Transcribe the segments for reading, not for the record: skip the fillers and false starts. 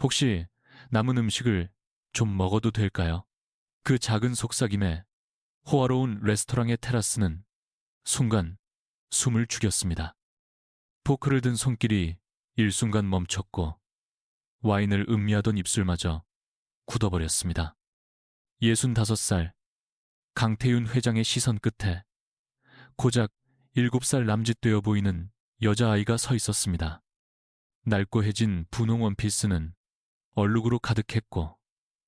혹시 남은 음식을 좀 먹어도 될까요? 그 작은 속삭임에 호화로운 레스토랑의 테라스는 순간 숨을 죽였습니다. 포크를 든 손길이 일순간 멈췄고 와인을 음미하던 입술마저 굳어버렸습니다. 65살 강태윤 회장의 시선 끝에 고작 7살 남짓되어 보이는 여자아이가 서 있었습니다. 낡고해진 분홍 원피스는 얼룩으로 가득했고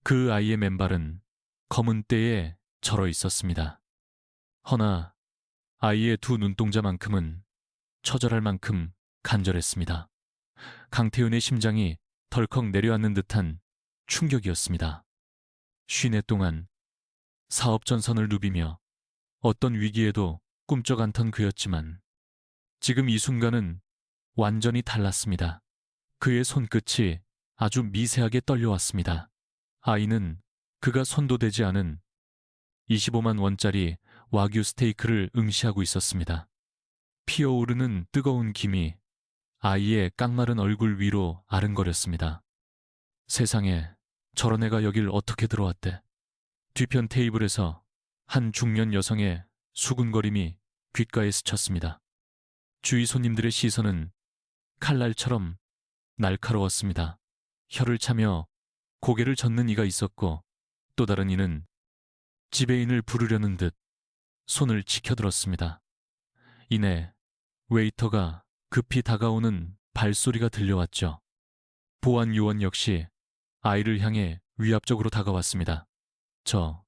그 아이의 맨발은 검은 때에 절어 있었습니다. 허나 아이의 두 눈동자만큼은 처절할 만큼 간절했습니다. 강태윤의 심장이 덜컥 내려앉는 듯한 충격이었습니다. 5년 동안 사업 전선을 누비며 어떤 위기에도 꿈쩍 않던 그였지만 지금 이 순간은 완전히 달랐습니다. 그의 손끝이 아주 미세하게 떨려왔습니다. 아이는 그가 손도 대지 않은 25만 원짜리 와규 스테이크를 응시하고 있었습니다. 피어오르는 뜨거운 김이 아이의 깡마른 얼굴 위로 아른거렸습니다. 세상에 저런 애가 여길 어떻게 들어왔대. 뒤편 테이블에서 한 중년 여성의 수군거림이 귓가에 스쳤습니다. 주위 손님들의 시선은 칼날처럼 날카로웠습니다. 혀를 차며 고개를 젓는 이가 있었고 또 다른 이는 지배인을 부르려는 듯 손을 치켜들었습니다. 이내 웨이터가 급히 다가오는 발소리가 들려왔죠. 보안 요원 역시 아이를 향해 위압적으로 다가왔습니다. 저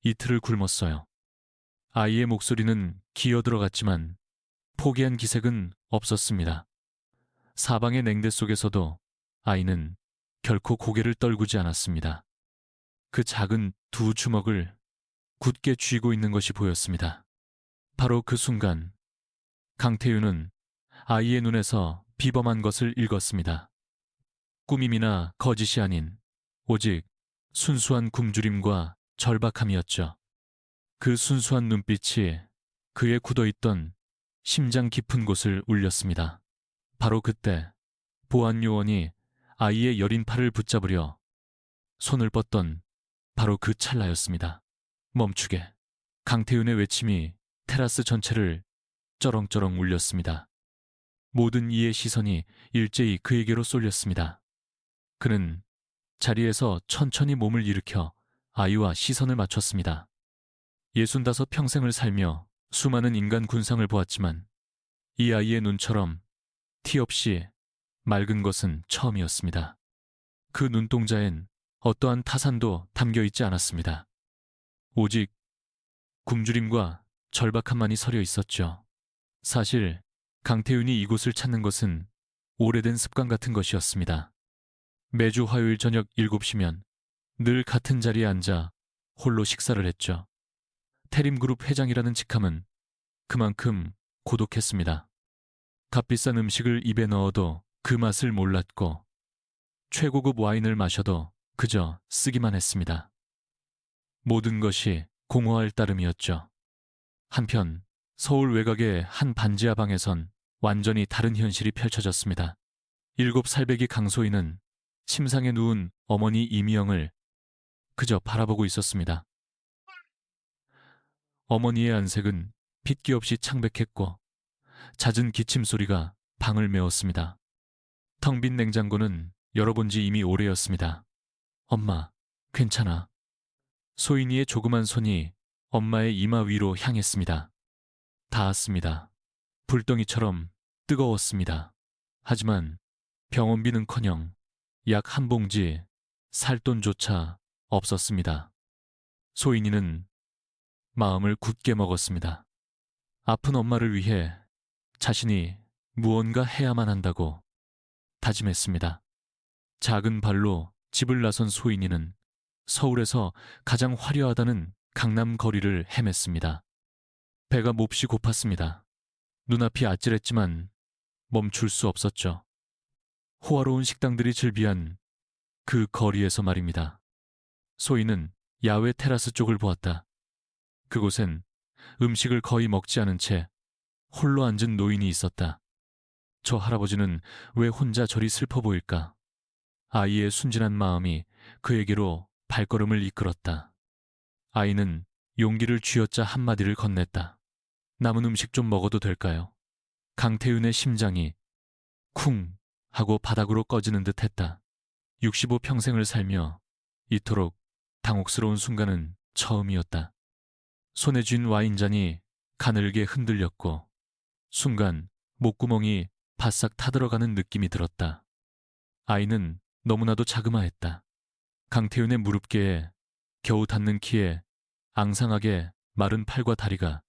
이틀을 굶었어요. 아이의 목소리는 기어들어갔지만 포기한 기색은 없었습니다. 사방의 냉대 속에서도 아이는 결코 고개를 떨구지 않았습니다. 그 작은 두 주먹을 굳게 쥐고 있는 것이 보였습니다. 바로 그 순간 강태윤은 아이의 눈에서 비범한 것을 읽었습니다. 꾸밈이나 거짓이 아닌 오직 순수한 굶주림과 절박함이었죠. 그 순수한 눈빛이 그의 굳어있던 심장 깊은 곳을 울렸습니다. 바로 그때 보안 요원이 아이의 여린 팔을 붙잡으려 손을 뻗던 바로 그 찰나였습니다. 멈추게. 강태윤의 외침이 테라스 전체를 쩌렁쩌렁 울렸습니다. 모든 이의 시선이 일제히 그에게로 쏠렸습니다. 그는 자리에서 천천히 몸을 일으켜 아이와 시선을 맞췄습니다. 65 평생을 살며 수많은 인간 군상을 보았지만 이 아이의 눈처럼 티 없이 맑은 것은 처음이었습니다. 그 눈동자엔 어떠한 타산도 담겨 있지 않았습니다. 오직 굶주림과 절박함만이 서려 있었죠. 사실 강태윤이 이곳을 찾는 것은 오래된 습관 같은 것이었습니다. 매주 화요일 저녁 7시면 늘 같은 자리에 앉아 홀로 식사를 했죠. 태림그룹 회장이라는 직함은 그만큼 고독했습니다. 값비싼 음식을 입에 넣어도 그 맛을 몰랐고 최고급 와인을 마셔도 그저 쓰기만 했습니다. 모든 것이 공허할 따름이었죠. 한편 서울 외곽의 한 반지하 방에선 완전히 다른 현실이 펼쳐졌습니다. 7살배기 강소희는 침상에 누운 어머니 이미영을 그저 바라보고 있었습니다. 어머니의 안색은 핏기 없이 창백했고 잦은 기침 소리가 방을 메웠습니다. 텅 빈 냉장고는 열어본 지 이미 오래였습니다. 엄마, 괜찮아. 소인이의 조그만 손이 엄마의 이마 위로 향했습니다. 닿았습니다. 불덩이처럼 뜨거웠습니다. 하지만 병원비는커녕 약 한 봉지 살돈조차 없었습니다. 소인이는 마음을 굳게 먹었습니다. 아픈 엄마를 위해 자신이 무언가 해야만 한다고 다짐했습니다. 작은 발로 집을 나선 소인이는 서울에서 가장 화려하다는 강남 거리를 헤맸습니다. 배가 몹시 고팠습니다. 눈앞이 아찔했지만 멈출 수 없었죠. 호화로운 식당들이 즐비한 그 거리에서 말입니다. 소희는 야외 테라스 쪽을 보았다. 그곳엔 음식을 거의 먹지 않은 채 홀로 앉은 노인이 있었다. 저 할아버지는 왜 혼자 저리 슬퍼 보일까? 아이의 순진한 마음이 그에게로 발걸음을 이끌었다. 아이는 용기를 쥐어짜 한마디를 건넸다. 남은 음식 좀 먹어도 될까요? 강태윤의 심장이 쿵 하고 바닥으로 꺼지는 듯 했다. 65평생을 살며 이토록 당혹스러운 순간은 처음이었다. 손에 쥔 와인잔이 가늘게 흔들렸고 순간 목구멍이 바싹 타들어가는 느낌이 들었다. 아이는 너무나도 자그마했다. 강태윤의 무릎께에 겨우 닿는 키에 앙상하게 마른 팔과 다리가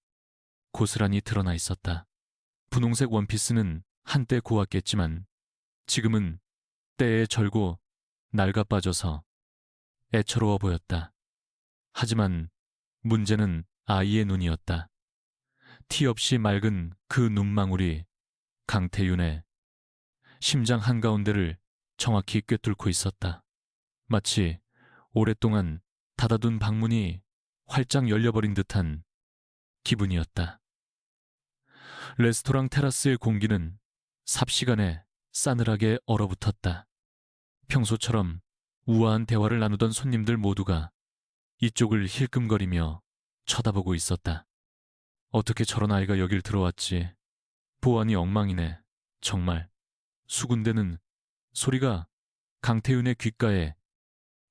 고스란히 드러나 있었다. 분홍색 원피스는 한때 고왔겠지만 지금은 때에 절고 낡아 빠져서 애처로워 보였다. 하지만 문제는 아이의 눈이었다. 티 없이 맑은 그 눈망울이 강태윤의 심장 한가운데를 정확히 꿰뚫고 있었다. 마치 오랫동안 닫아둔 방문이 활짝 열려버린 듯한 기분이었다. 레스토랑 테라스의 공기는 삽시간에 싸늘하게 얼어붙었다. 평소처럼 우아한 대화를 나누던 손님들 모두가 이쪽을 힐끔거리며 쳐다보고 있었다. 어떻게 저런 아이가 여길 들어왔지? 보안이 엉망이네. 정말. 수군대는 소리가 강태윤의 귓가에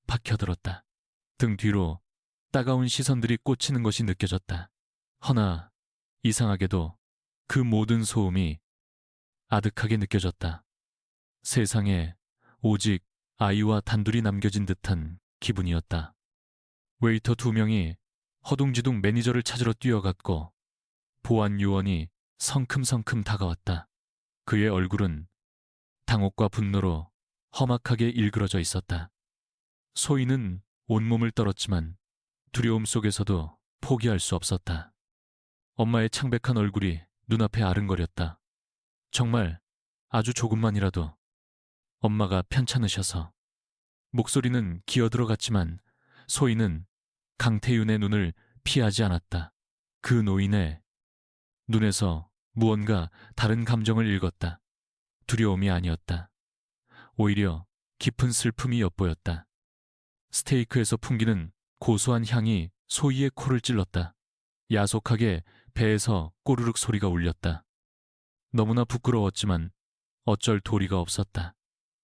박혀들었다. 등 뒤로 따가운 시선들이 꽂히는 것이 느껴졌다. 허나 이상하게도 그 모든 소음이 아득하게 느껴졌다. 세상에 오직 아이와 단둘이 남겨진 듯한 기분이었다. 웨이터 2명이 허둥지둥 매니저를 찾으러 뛰어갔고 보안 요원이 성큼성큼 다가왔다. 그의 얼굴은 당혹과 분노로 험악하게 일그러져 있었다. 소희는 온몸을 떨었지만 두려움 속에서도 포기할 수 없었다. 엄마의 창백한 얼굴이 눈앞에 아른거렸다. 정말 아주 조금만이라도 엄마가 편찮으셔서. 목소리는 기어들어갔지만 소희는 강태윤의 눈을 피하지 않았다. 그 노인의 눈에서 무언가 다른 감정을 읽었다. 두려움이 아니었다. 오히려 깊은 슬픔이 엿보였다. 스테이크에서 풍기는 고소한 향이 소희의 코를 찔렀다. 야속하게 배에서 꼬르륵 소리가 울렸다. 너무나 부끄러웠지만 어쩔 도리가 없었다.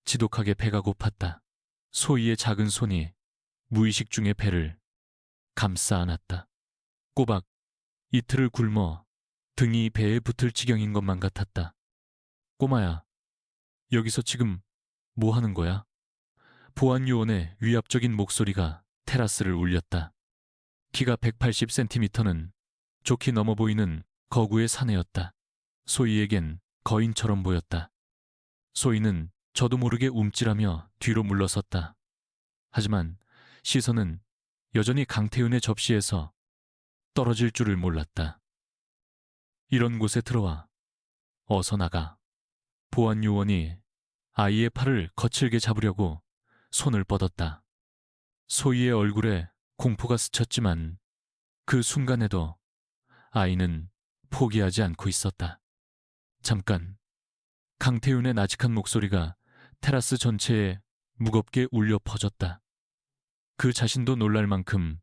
지독하게 배가 고팠다. 소희의 작은 손이 무의식 중에 배를 감싸 안았다. 꼬박 이틀을 굶어 등이 배에 붙을 지경인 것만 같았다. 꼬마야, 여기서 지금 뭐 하는 거야? 보안 요원의 위압적인 목소리가 테라스를 울렸다. 키가 180cm는 좋게 넘어 보이는 거구의 사내였다. 소희에겐 거인처럼 보였다. 소희는 저도 모르게 움찔하며 뒤로 물러섰다. 하지만 시선은 여전히 강태윤의 접시에서 떨어질 줄을 몰랐다. 이런 곳에 들어와. 어서 나가. 보안 요원이 아이의 팔을 거칠게 잡으려고 손을 뻗었다. 소희의 얼굴에 공포가 스쳤지만 그 순간에도 아이는 포기하지 않고 있었다. 잠깐, 강태윤의 나직한 목소리가 테라스 전체에 무겁게 울려 퍼졌다. 그 자신도 놀랄 만큼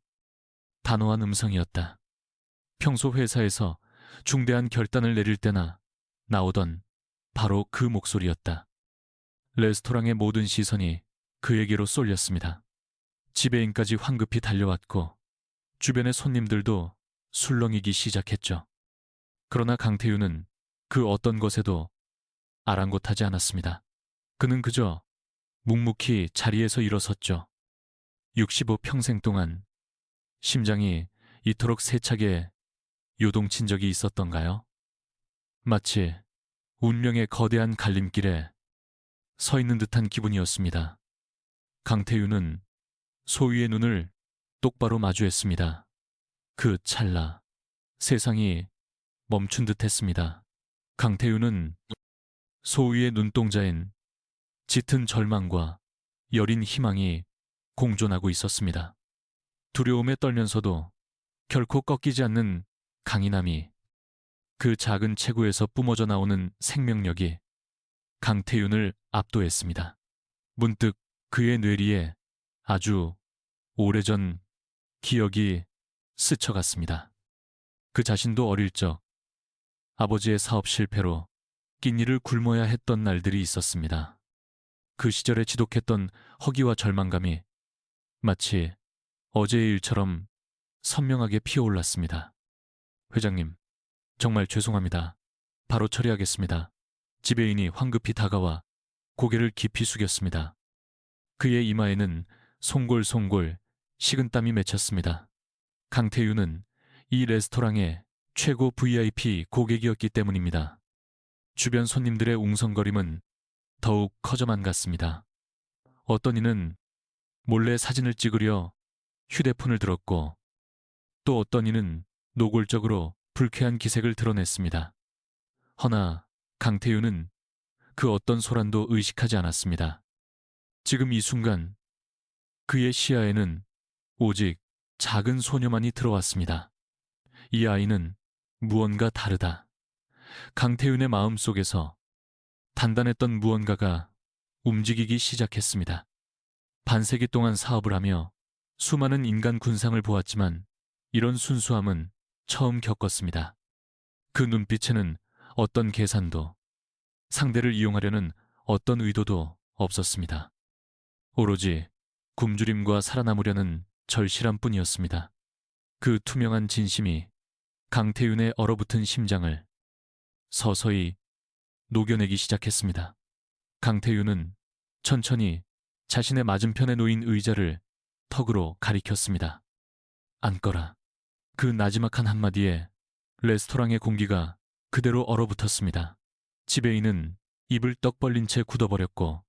단호한 음성이었다. 평소 회사에서 중대한 결단을 내릴 때나 나오던 바로 그 목소리였다. 레스토랑의 모든 시선이 그에게로 쏠렸습니다. 지배인까지 황급히 달려왔고 주변의 손님들도 술렁이기 시작했죠. 그러나 강태윤은 그 어떤 것에도 아랑곳하지 않았습니다. 그는 그저 묵묵히 자리에서 일어섰죠. 65평생 동안 심장이 이토록 세차게 요동친 적이 있었던가요? 마치 운명의 거대한 갈림길에 서 있는 듯한 기분이었습니다. 강태윤은 소희의 눈을 똑바로 마주했습니다. 그 찰나 세상이 멈춘 듯했습니다. 강태윤은 소희의 눈동자엔 짙은 절망과 여린 희망이 공존하고 있었습니다. 두려움에 떨면서도 결코 꺾이지 않는 강인함이, 그 작은 체구에서 뿜어져 나오는 생명력이 강태윤을 압도했습니다. 문득 그의 뇌리에 아주 오래전 기억이 스쳐갔습니다. 그 자신도 어릴 적 아버지의 사업 실패로 끼니를 굶어야 했던 날들이 있었습니다. 그 시절에 지독했던 허기와 절망감이 마치 어제의 일처럼 선명하게 피어올랐습니다. 회장님, 정말 죄송합니다. 바로 처리하겠습니다. 지배인이 황급히 다가와 고개를 깊이 숙였습니다. 그의 이마에는 송골송골 식은땀이 맺혔습니다. 강태유는 이 레스토랑의 최고 VIP 고객이었기 때문입니다. 주변 손님들의 웅성거림은 더욱 커져만 갔습니다. 어떤 이는 몰래 사진을 찍으려 휴대폰을 들었고, 또 어떤 이는 노골적으로 불쾌한 기색을 드러냈습니다. 허나 강태유는 그 어떤 소란도 의식하지 않았습니다. 지금 이 순간 그의 시야에는 오직 작은 소녀만이 들어왔습니다. 이 아이는 무언가 다르다. 강태윤의 마음속에서 단단했던 무언가가 움직이기 시작했습니다. 반세기 동안 사업을 하며 수많은 인간 군상을 보았지만 이런 순수함은 처음 겪었습니다. 그 눈빛에는 어떤 계산도, 상대를 이용하려는 어떤 의도도 없었습니다. 오로지 굶주림과 살아남으려는 절실함 뿐이었습니다. 그 투명한 진심이 강태윤의 얼어붙은 심장을 서서히 녹여내기 시작했습니다. 강태윤은 천천히 자신의 맞은편에 놓인 의자를 턱으로 가리켰습니다. 앉거라. 그 나지막한 한마디에 레스토랑의 공기가 그대로 얼어붙었습니다. 지배인은 입을 떡 벌린 채 굳어버렸고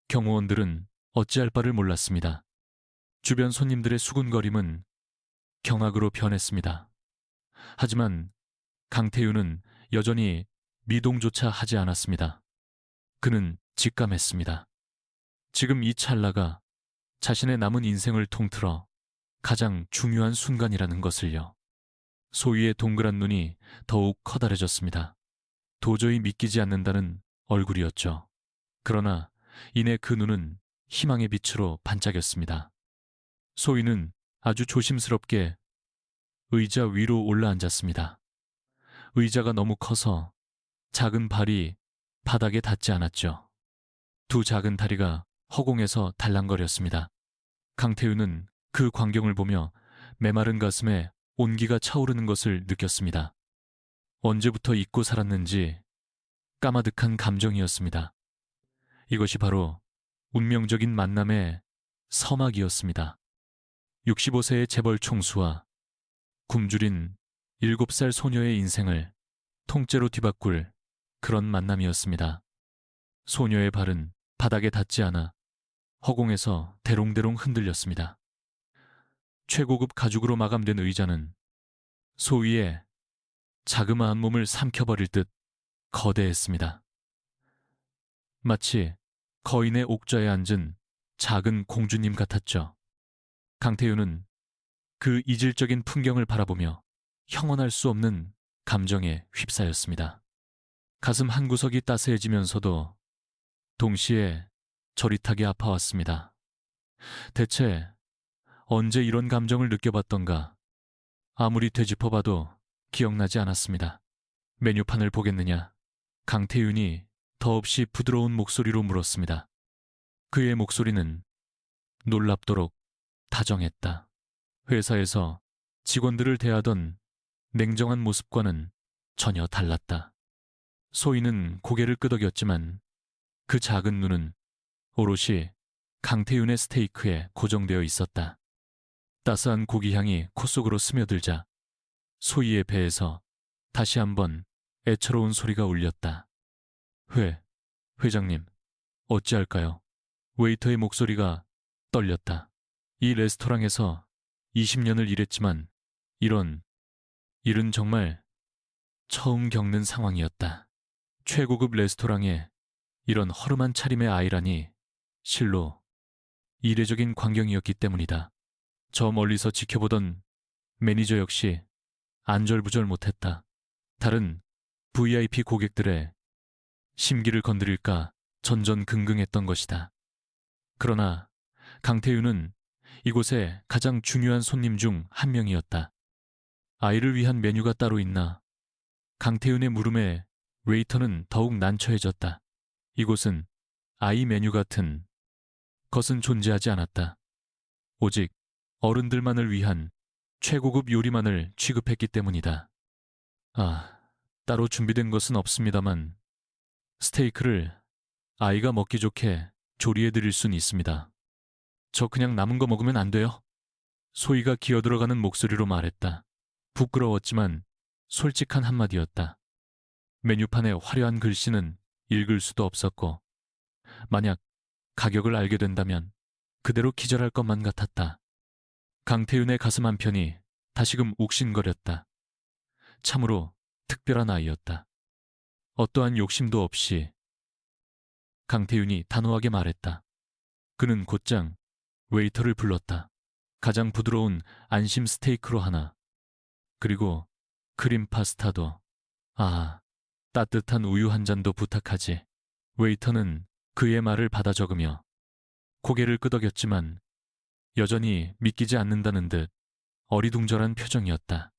경호원들은 어찌할 바를 몰랐습니다. 주변 손님들의 수군거림은 경악으로 변했습니다. 하지만 강태윤은 여전히 미동조차 하지 않았습니다. 그는 직감했습니다. 지금 이 찰나가 자신의 남은 인생을 통틀어 가장 중요한 순간이라는 것을요. 소희의 동그란 눈이 더욱 커다래졌습니다. 도저히 믿기지 않는다는 얼굴이었죠. 그러나 이내 그 눈은 희망의 빛으로 반짝였습니다. 소희는 아주 조심스럽게 의자 위로 올라앉았습니다. 의자가 너무 커서 작은 발이 바닥에 닿지 않았죠. 두 작은 다리가 허공에서 달랑거렸습니다. 강태윤은 그 광경을 보며 메마른 가슴에 온기가 차오르는 것을 느꼈습니다. 언제부터 잊고 살았는지 까마득한 감정이었습니다. 이것이 바로 운명적인 만남의 서막이었습니다. 65세의 재벌 총수와 굶주린 7살 소녀의 인생을 통째로 뒤바꿀 그런 만남이었습니다. 소녀의 발은 바닥에 닿지 않아 허공에서 대롱대롱 흔들렸습니다. 최고급 가죽으로 마감된 의자는 소위의 자그마한 몸을 삼켜버릴 듯 거대했습니다. 마치 거인의 옥좌에 앉은 작은 공주님 같았죠. 강태윤은 그 이질적인 풍경을 바라보며 형언할 수 없는 감정에 휩싸였습니다. 가슴 한구석이 따스해지면서도 동시에 저릿하게 아파왔습니다. 대체 언제 이런 감정을 느껴봤던가 아무리 되짚어봐도 기억나지 않았습니다. 메뉴판을 보겠느냐? 강태윤이 더없이 부드러운 목소리로 물었습니다. 그의 목소리는 놀랍도록 다정했다. 회사에서 직원들을 대하던 냉정한 모습과는 전혀 달랐다. 소희는 고개를 끄덕였지만 그 작은 눈은 오롯이 강태윤의 스테이크에 고정되어 있었다. 따스한 고기 향이 코 속으로 스며들자 소희의 배에서 다시 한번 애처로운 소리가 울렸다. 회장님, 어찌할까요? 웨이터의 목소리가 떨렸다. 이 레스토랑에서 20년을 일했지만 이런 일은 정말 처음 겪는 상황이었다. 최고급 레스토랑에 이런 허름한 차림의 아이라니 실로 이례적인 광경이었기 때문이다. 저 멀리서 지켜보던 매니저 역시 안절부절 못했다. 다른 VIP 고객들의 심기를 건드릴까 전전긍긍했던 것이다. 그러나 강태윤은 이곳의 가장 중요한 손님 중 한 명이었다. 아이를 위한 메뉴가 따로 있나? 강태윤의 물음에 웨이터는 더욱 난처해졌다. 이곳은 아이 메뉴 같은 것은 존재하지 않았다. 오직 어른들만을 위한 최고급 요리만을 취급했기 때문이다. 아, 따로 준비된 것은 없습니다만 스테이크를 아이가 먹기 좋게 조리해드릴 순 있습니다. 저 그냥 남은 거 먹으면 안 돼요? 소희가 기어들어가는 목소리로 말했다. 부끄러웠지만 솔직한 한마디였다. 메뉴판에 화려한 글씨는 읽을 수도 없었고 만약 가격을 알게 된다면 그대로 기절할 것만 같았다. 강태윤의 가슴 한편이 다시금 욱신거렸다. 참으로 특별한 아이였다. 어떠한 욕심도 없이 강태윤이 단호하게 말했다. 그는 곧장 웨이터를 불렀다. 가장 부드러운 안심 스테이크로 하나. 그리고 크림 파스타도. 아, 따뜻한 우유 한 잔도 부탁하지. 웨이터는 그의 말을 받아 적으며 고개를 끄덕였지만 여전히 믿기지 않는다는 듯 어리둥절한 표정이었다.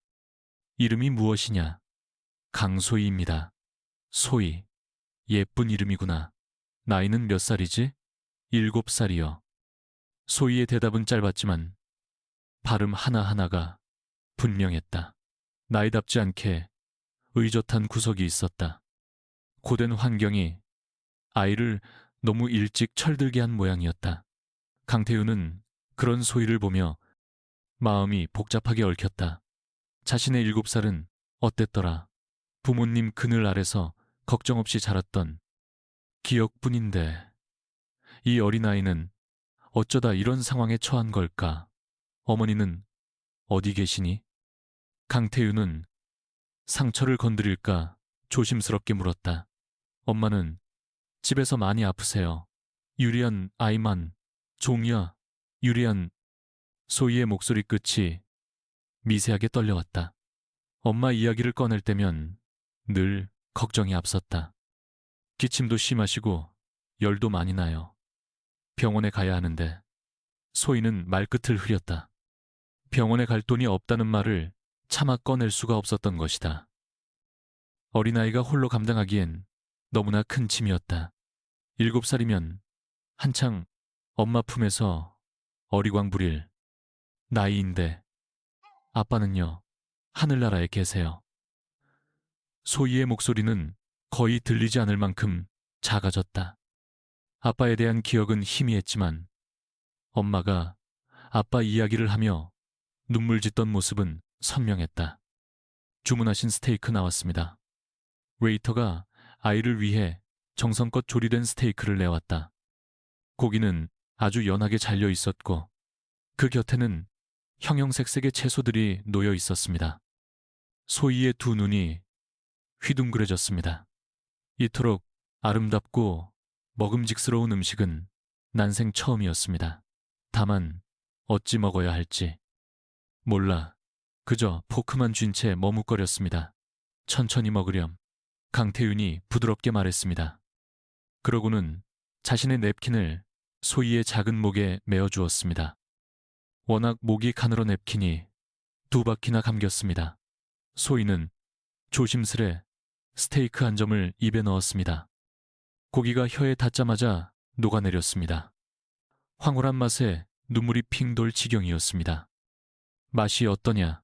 이름이 무엇이냐? 강소희입니다. 소희. 예쁜 이름이구나. 나이는 몇 살이지? 7살이요. 소희의 대답은 짧았지만 발음 하나하나가 분명했다. 나이답지 않게 의젓한 구석이 있었다. 고된 환경이 아이를 너무 일찍 철들게 한 모양이었다. 강태윤은 그런 소희를 보며 마음이 복잡하게 얽혔다. 자신의 7살은 어땠더라? 부모님 그늘 아래서 걱정 없이 자랐던 기억뿐인데 이 어린아이는 어쩌다 이런 상황에 처한 걸까? 어머니는 어디 계시니? 강태윤은 상처를 건드릴까 조심스럽게 물었다. 엄마는 집에서 많이 아프세요. 유리한 아이만, 종이야, 유리한. 소희의 목소리 끝이 미세하게 떨려왔다. 엄마 이야기를 꺼낼 때면 늘 걱정이 앞섰다. 기침도 심하시고 열도 많이 나요. 병원에 가야 하는데. 소희는 말끝을 흐렸다. 병원에 갈 돈이 없다는 말을 차마 꺼낼 수가 없었던 것이다. 어린아이가 홀로 감당하기엔 너무나 큰 짐이었다. 7살이면 한창 엄마 품에서 어리광 부릴 나이인데 아빠는요, 하늘나라에 계세요. 소희의 목소리는 거의 들리지 않을 만큼 작아졌다. 아빠에 대한 기억은 희미했지만 엄마가 아빠 이야기를 하며 눈물 짓던 모습은 선명했다. 주문하신 스테이크 나왔습니다. 웨이터가 아이를 위해 정성껏 조리된 스테이크를 내왔다. 고기는 아주 연하게 잘려 있었고 그 곁에는 형형색색의 채소들이 놓여 있었습니다. 소희의 두 눈이 휘둥그레졌습니다. 이토록 아름답고 먹음직스러운 음식은 난생 처음이었습니다. 다만 어찌 먹어야 할지 몰라 그저 포크만 쥔 채 머뭇거렸습니다. 천천히 먹으렴. 강태윤이 부드럽게 말했습니다. 그러고는 자신의 냅킨을 소희의 작은 목에 메어주었습니다. 워낙 목이 가늘어 냅킨이 2바퀴나 감겼습니다. 소희는 조심스레 스테이크 한 점을 입에 넣었습니다. 고기가 혀에 닿자마자 녹아내렸습니다. 황홀한 맛에 눈물이 핑 돌 지경이었습니다. 맛이 어떠냐?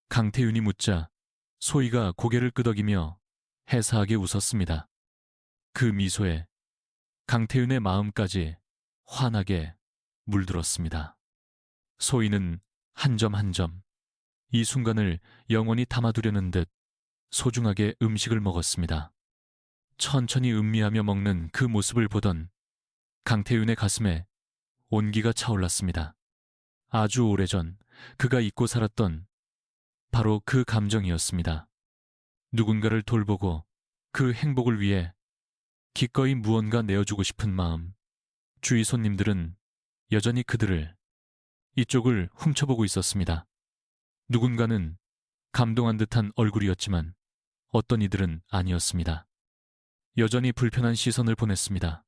강태윤이 묻자 소희가 고개를 끄덕이며 해사하게 웃었습니다. 그 미소에 강태윤의 마음까지 환하게 물들었습니다. 소희는 한 점 한 점, 이 순간을 영원히 담아두려는 듯 소중하게 음식을 먹었습니다. 천천히 음미하며 먹는 그 모습을 보던 강태윤의 가슴에 온기가 차올랐습니다. 아주 오래전 그가 잊고 살았던 바로 그 감정이었습니다. 누군가를 돌보고 그 행복을 위해 기꺼이 무언가 내어주고 싶은 마음. 주위 손님들은 여전히 그들을, 이쪽을 훔쳐보고 있었습니다. 누군가는 감동한 듯한 얼굴이었지만 어떤 이들은 아니었습니다. 여전히 불편한 시선을 보냈습니다.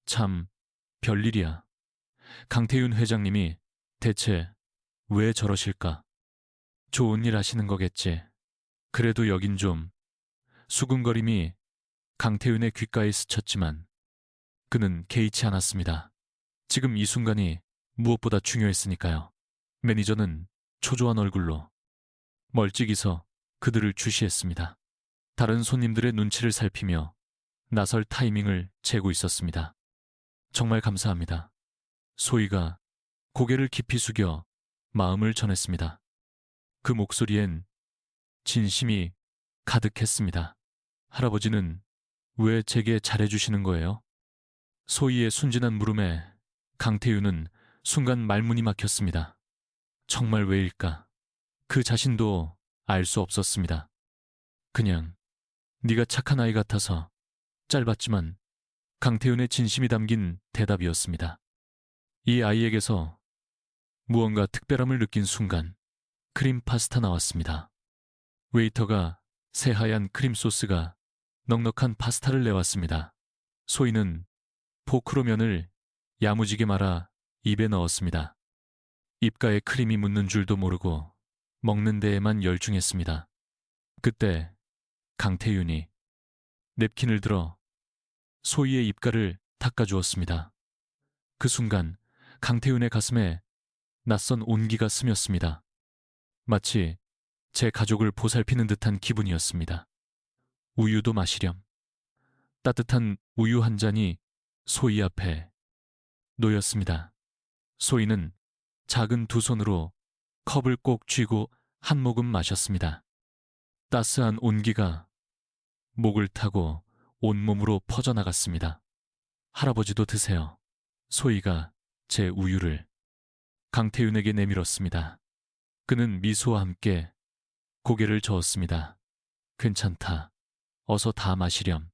참 별일이야. 강태윤 회장님이 대체 왜 저러실까? 좋은 일 하시는 거겠지. 그래도 여긴 좀. 수군거림이 강태윤의 귓가에 스쳤지만 그는 개의치 않았습니다. 지금 이 순간이 무엇보다 중요했으니까요. 매니저는 초조한 얼굴로 멀찍이 서 그들을 주시했습니다. 다른 손님들의 눈치를 살피며 나설 타이밍을 재고 있었습니다. 정말 감사합니다. 소희가 고개를 깊이 숙여 마음을 전했습니다. 그 목소리엔 진심이 가득했습니다. 할아버지는 왜 제게 잘해주시는 거예요? 소희의 순진한 물음에 강태윤은 순간 말문이 막혔습니다. 정말 왜일까? 그 자신도 알 수 없었습니다. 그냥 네가 착한 아이 같아서. 짧았지만 강태윤의 진심이 담긴 대답이었습니다. 이 아이에게서 무언가 특별함을 느낀 순간 크림 파스타 나왔습니다. 웨이터가 새하얀 크림 소스가 넉넉한 파스타를 내왔습니다. 소희는 포크로 면을 야무지게 말아 입에 넣었습니다. 입가에 크림이 묻는 줄도 모르고 먹는 데에만 열중했습니다. 그때 강태윤이 냅킨을 들어 소희의 입가를 닦아주었습니다. 그 순간 강태윤의 가슴에 낯선 온기가 스쳤습니다. 마치 제 가족을 보살피는 듯한 기분이었습니다. 우유도 마시렴. 따뜻한 우유 한 잔이 소희 앞에 놓였습니다. 소희는 작은 두 손으로 컵을 꼭 쥐고 한 모금 마셨습니다. 따스한 온기가 목을 타고 온몸으로 퍼져나갔습니다. 할아버지도 드세요. 소희가 제 우유를 강태윤에게 내밀었습니다. 그는 미소와 함께 고개를 저었습니다. 괜찮다. 어서 다 마시렴.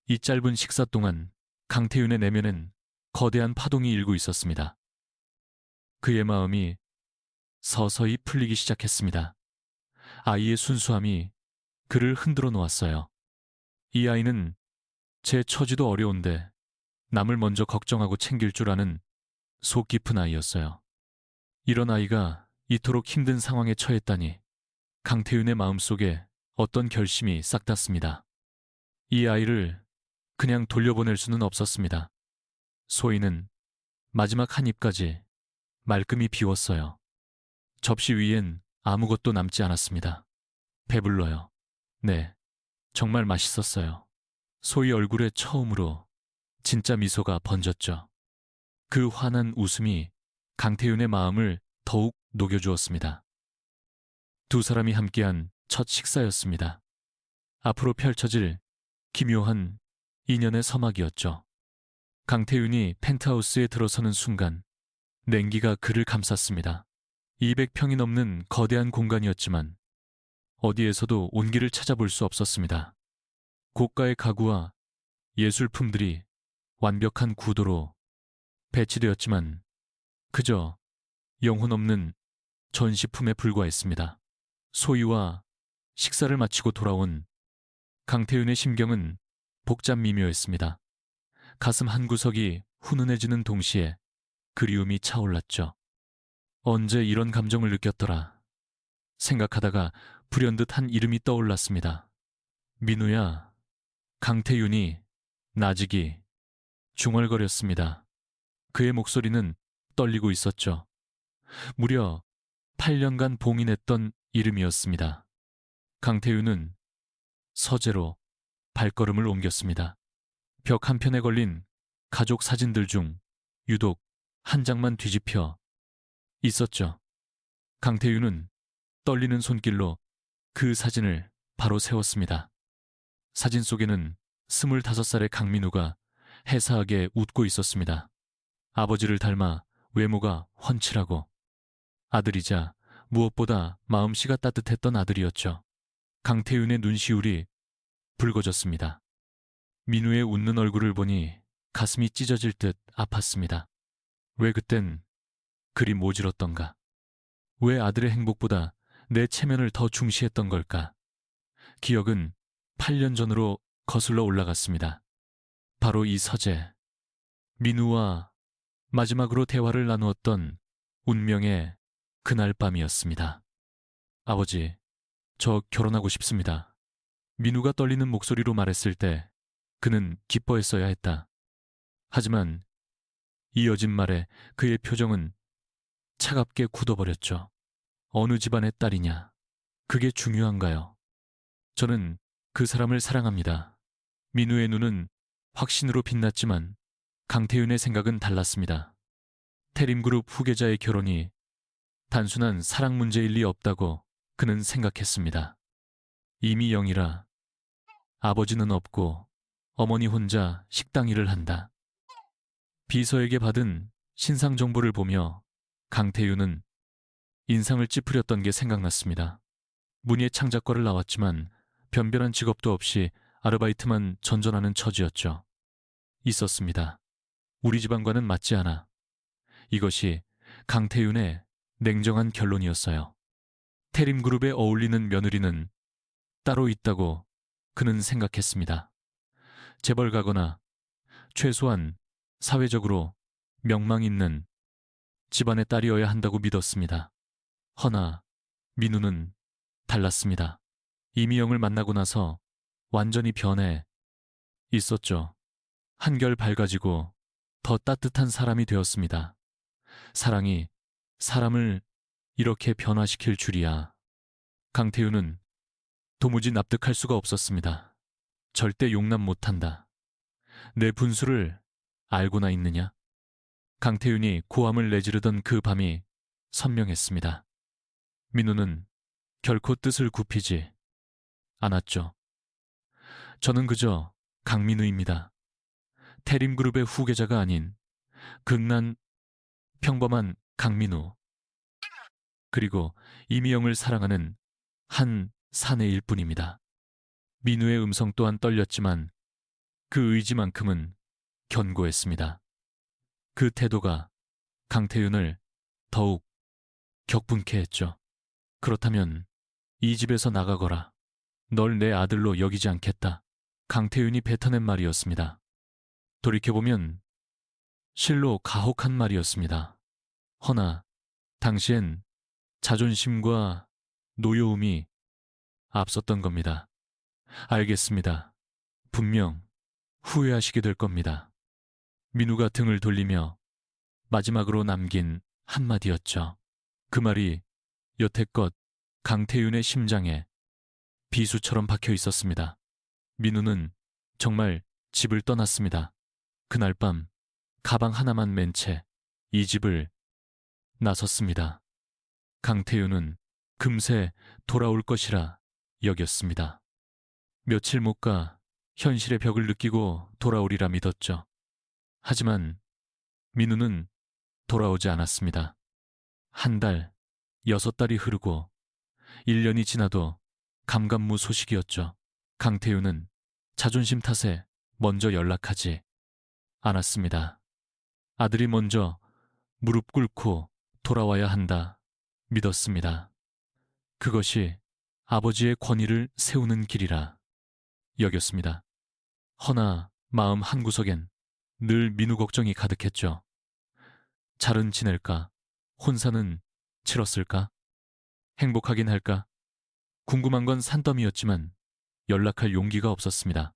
이 짧은 식사 동안 강태윤의 내면엔 거대한 파동이 일고 있었습니다. 그의 마음이 서서히 풀리기 시작했습니다. 아이의 순수함이 그를 흔들어 놓았어요. 이 아이는 제 처지도 어려운데 남을 먼저 걱정하고 챙길 줄 아는 속 깊은 아이였어요. 이런 아이가 이토록 힘든 상황에 처했다니 강태윤의 마음속에 어떤 결심이 싹 탔습니다. 이 아이를 그냥 돌려보낼 수는 없었습니다. 소희는 마지막 한 입까지 말끔히 비웠어요. 접시 위엔 아무것도 남지 않았습니다. 배불러요. 네, 정말 맛있었어요. 소희 얼굴에 처음으로 진짜 미소가 번졌죠. 그 환한 웃음이 강태윤의 마음을 더욱 녹여주었습니다. 두 사람이 함께한 첫 식사였습니다. 앞으로 펼쳐질 기묘한 인연의 서막이었죠. 강태윤이 펜트하우스에 들어서는 순간 냉기가 그를 감쌌습니다. 200평이 넘는 거대한 공간이었지만 어디에서도 온기를 찾아볼 수 없었습니다. 고가의 가구와 예술품들이 완벽한 구도로 배치되었지만 그저 영혼 없는 전시품에 불과했습니다. 소희와 식사를 마치고 돌아온 강태윤의 심경은 복잡 미묘했습니다. 가슴 한구석이 훈훈해지는 동시에 그리움이 차올랐죠. 언제 이런 감정을 느꼈더라. 생각하다가 불현듯 한 이름이 떠올랐습니다. 민우야. 강태윤이 나직이 중얼거렸습니다. 그의 목소리는 떨리고 있었죠. 무려 8년간 봉인했던 이름이었습니다. 강태윤은 서재로 발걸음을 옮겼습니다. 벽 한편에 걸린 가족 사진들 중 유독 한 장만 뒤집혀 있었죠. 강태윤은 떨리는 손길로 그 사진을 바로 세웠습니다. 사진 속에는 25살의 강민우가 해사하게 웃고 있었습니다. 아버지를 닮아 외모가 훤칠하고 아들이자 무엇보다 마음씨가 따뜻했던 아들이었죠. 강태윤의 눈시울이 붉어졌습니다. 민우의 웃는 얼굴을 보니 가슴이 찢어질 듯 아팠습니다. 왜 그땐 그리 모질었던가? 왜 아들의 행복보다 내 체면을 더 중시했던 걸까? 기억은 8년 전으로 거슬러 올라갔습니다. 바로 이 서재. 민우와 마지막으로 대화를 나누었던 운명의 그날 밤이었습니다. 아버지, 저 결혼하고 싶습니다. 민우가 떨리는 목소리로 말했을 때 그는 기뻐했어야 했다. 하지만 이어진 말에 그의 표정은 차갑게 굳어버렸죠. 어느 집안의 딸이냐? 그게 중요한가요? 저는 그 사람을 사랑합니다. 민우의 눈은 확신으로 빛났지만 강태윤의 생각은 달랐습니다. 태림그룹 후계자의 결혼이 단순한 사랑 문제일 리 없다고 그는 생각했습니다. 이미 영이라 아버지는 없고 어머니 혼자 식당 일을 한다. 비서에게 받은 신상 정보를 보며 강태윤은 인상을 찌푸렸던 게 생각났습니다. 문예 창작과를 나왔지만 변변한 직업도 없이 아르바이트만 전전하는 처지였죠. 있었습니다. 우리 집안과는 맞지 않아. 이것이 강태윤의 냉정한 결론이었어요. 태림그룹에 어울리는 며느리는 따로 있다고 그는 생각했습니다. 재벌 가거나 최소한 사회적으로 명망 있는 집안의 딸이어야 한다고 믿었습니다. 허나 민우는 달랐습니다. 이미영을 만나고 나서 완전히 변해 있었죠. 한결 밝아지고 더 따뜻한 사람이 되었습니다. 사랑이 사람을 이렇게 변화시킬 줄이야. 강태윤은 도무지 납득할 수가 없었습니다. 절대 용납 못한다. 내 분수를 알고나 있느냐? 강태윤이 고함을 내지르던 그 밤이 선명했습니다. 민우는 결코 뜻을 굽히지 않았죠. 저는 그저 강민우입니다. 태림그룹의 후계자가 아닌 극난 평범한 강민우. 그리고 이미영을 사랑하는 한 사내일 뿐입니다. 민우의 음성 또한 떨렸지만 그 의지만큼은 견고했습니다. 그 태도가 강태윤을 더욱 격분케 했죠. 그렇다면 이 집에서 나가거라. 널 내 아들로 여기지 않겠다. 강태윤이 뱉어낸 말이었습니다. 돌이켜보면 실로 가혹한 말이었습니다. 허나 당시엔 자존심과 노여움이 앞섰던 겁니다. 알겠습니다. 분명 후회하시게 될 겁니다. 민우가 등을 돌리며 마지막으로 남긴 한마디였죠. 그 말이 여태껏 강태윤의 심장에 비수처럼 박혀 있었습니다. 민우는 정말 집을 떠났습니다. 그날 밤 가방 하나만 맨 채 이 집을 나섰습니다. 강태윤은 금세 돌아올 것이라 여겼습니다. 며칠 못 가 현실의 벽을 느끼고 돌아오리라 믿었죠. 하지만 민우는 돌아오지 않았습니다. 한 달, 6달이 흐르고 1년이 지나도 감감무 소식이었죠. 강태윤은 자존심 탓에 먼저 연락하지 않았습니다. 아들이 먼저 무릎 꿇고 돌아와야 한다 믿었습니다. 그것이 아버지의 권위를 세우는 길이라 여겼습니다. 허나 마음 한구석엔 늘 민우 걱정이 가득했죠. 잘은 지낼까? 혼사는 치렀을까? 행복하긴 할까? 궁금한 건 산더미였지만 연락할 용기가 없었습니다.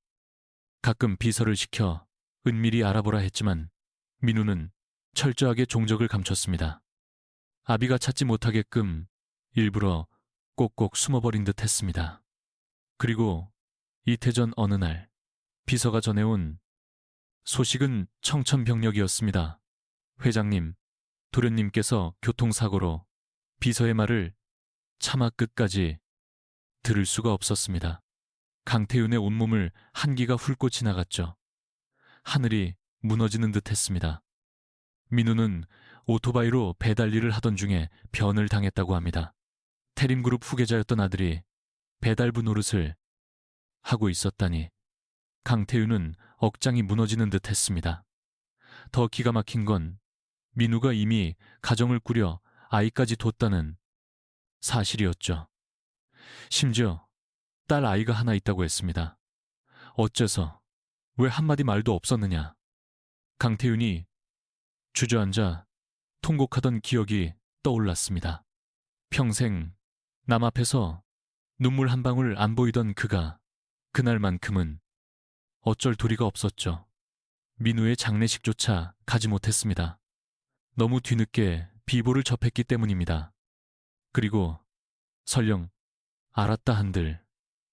가끔 비서를 시켜 은밀히 알아보라 했지만 민우는 철저하게 종적을 감췄습니다. 아비가 찾지 못하게끔 일부러 꼭꼭 숨어버린 듯 했습니다. 그리고 이태 전 어느 날 비서가 전해온 소식은 청천벽력이었습니다. 회장님, 도련님께서 교통사고로 비서의 말을 차마 끝까지 들을 수가 없었습니다. 강태윤의 온몸을 한기가 훑고 지나갔죠. 하늘이 무너지는 듯 했습니다. 민우는 오토바이로 배달 일을 하던 중에 변을 당했다고 합니다. 태림그룹 후계자였던 아들이 배달부 노릇을 하고 있었다니 강태윤은 억장이 무너지는 듯 했습니다. 더 기가 막힌 건 민우가 이미 가정을 꾸려 아이까지 뒀다는 사실이었죠. 심지어 딸 아이가 하나 있다고 했습니다. 어째서, 왜 한마디 말도 없었느냐. 강태윤이 주저앉아 통곡하던 기억이 떠올랐습니다. 평생 남 앞에서 눈물 한 방울 안 보이던 그가 그날만큼은 어쩔 도리가 없었죠. 민우의 장례식조차 가지 못했습니다. 너무 뒤늦게 비보를 접했기 때문입니다. 그리고 설령 알았다 한들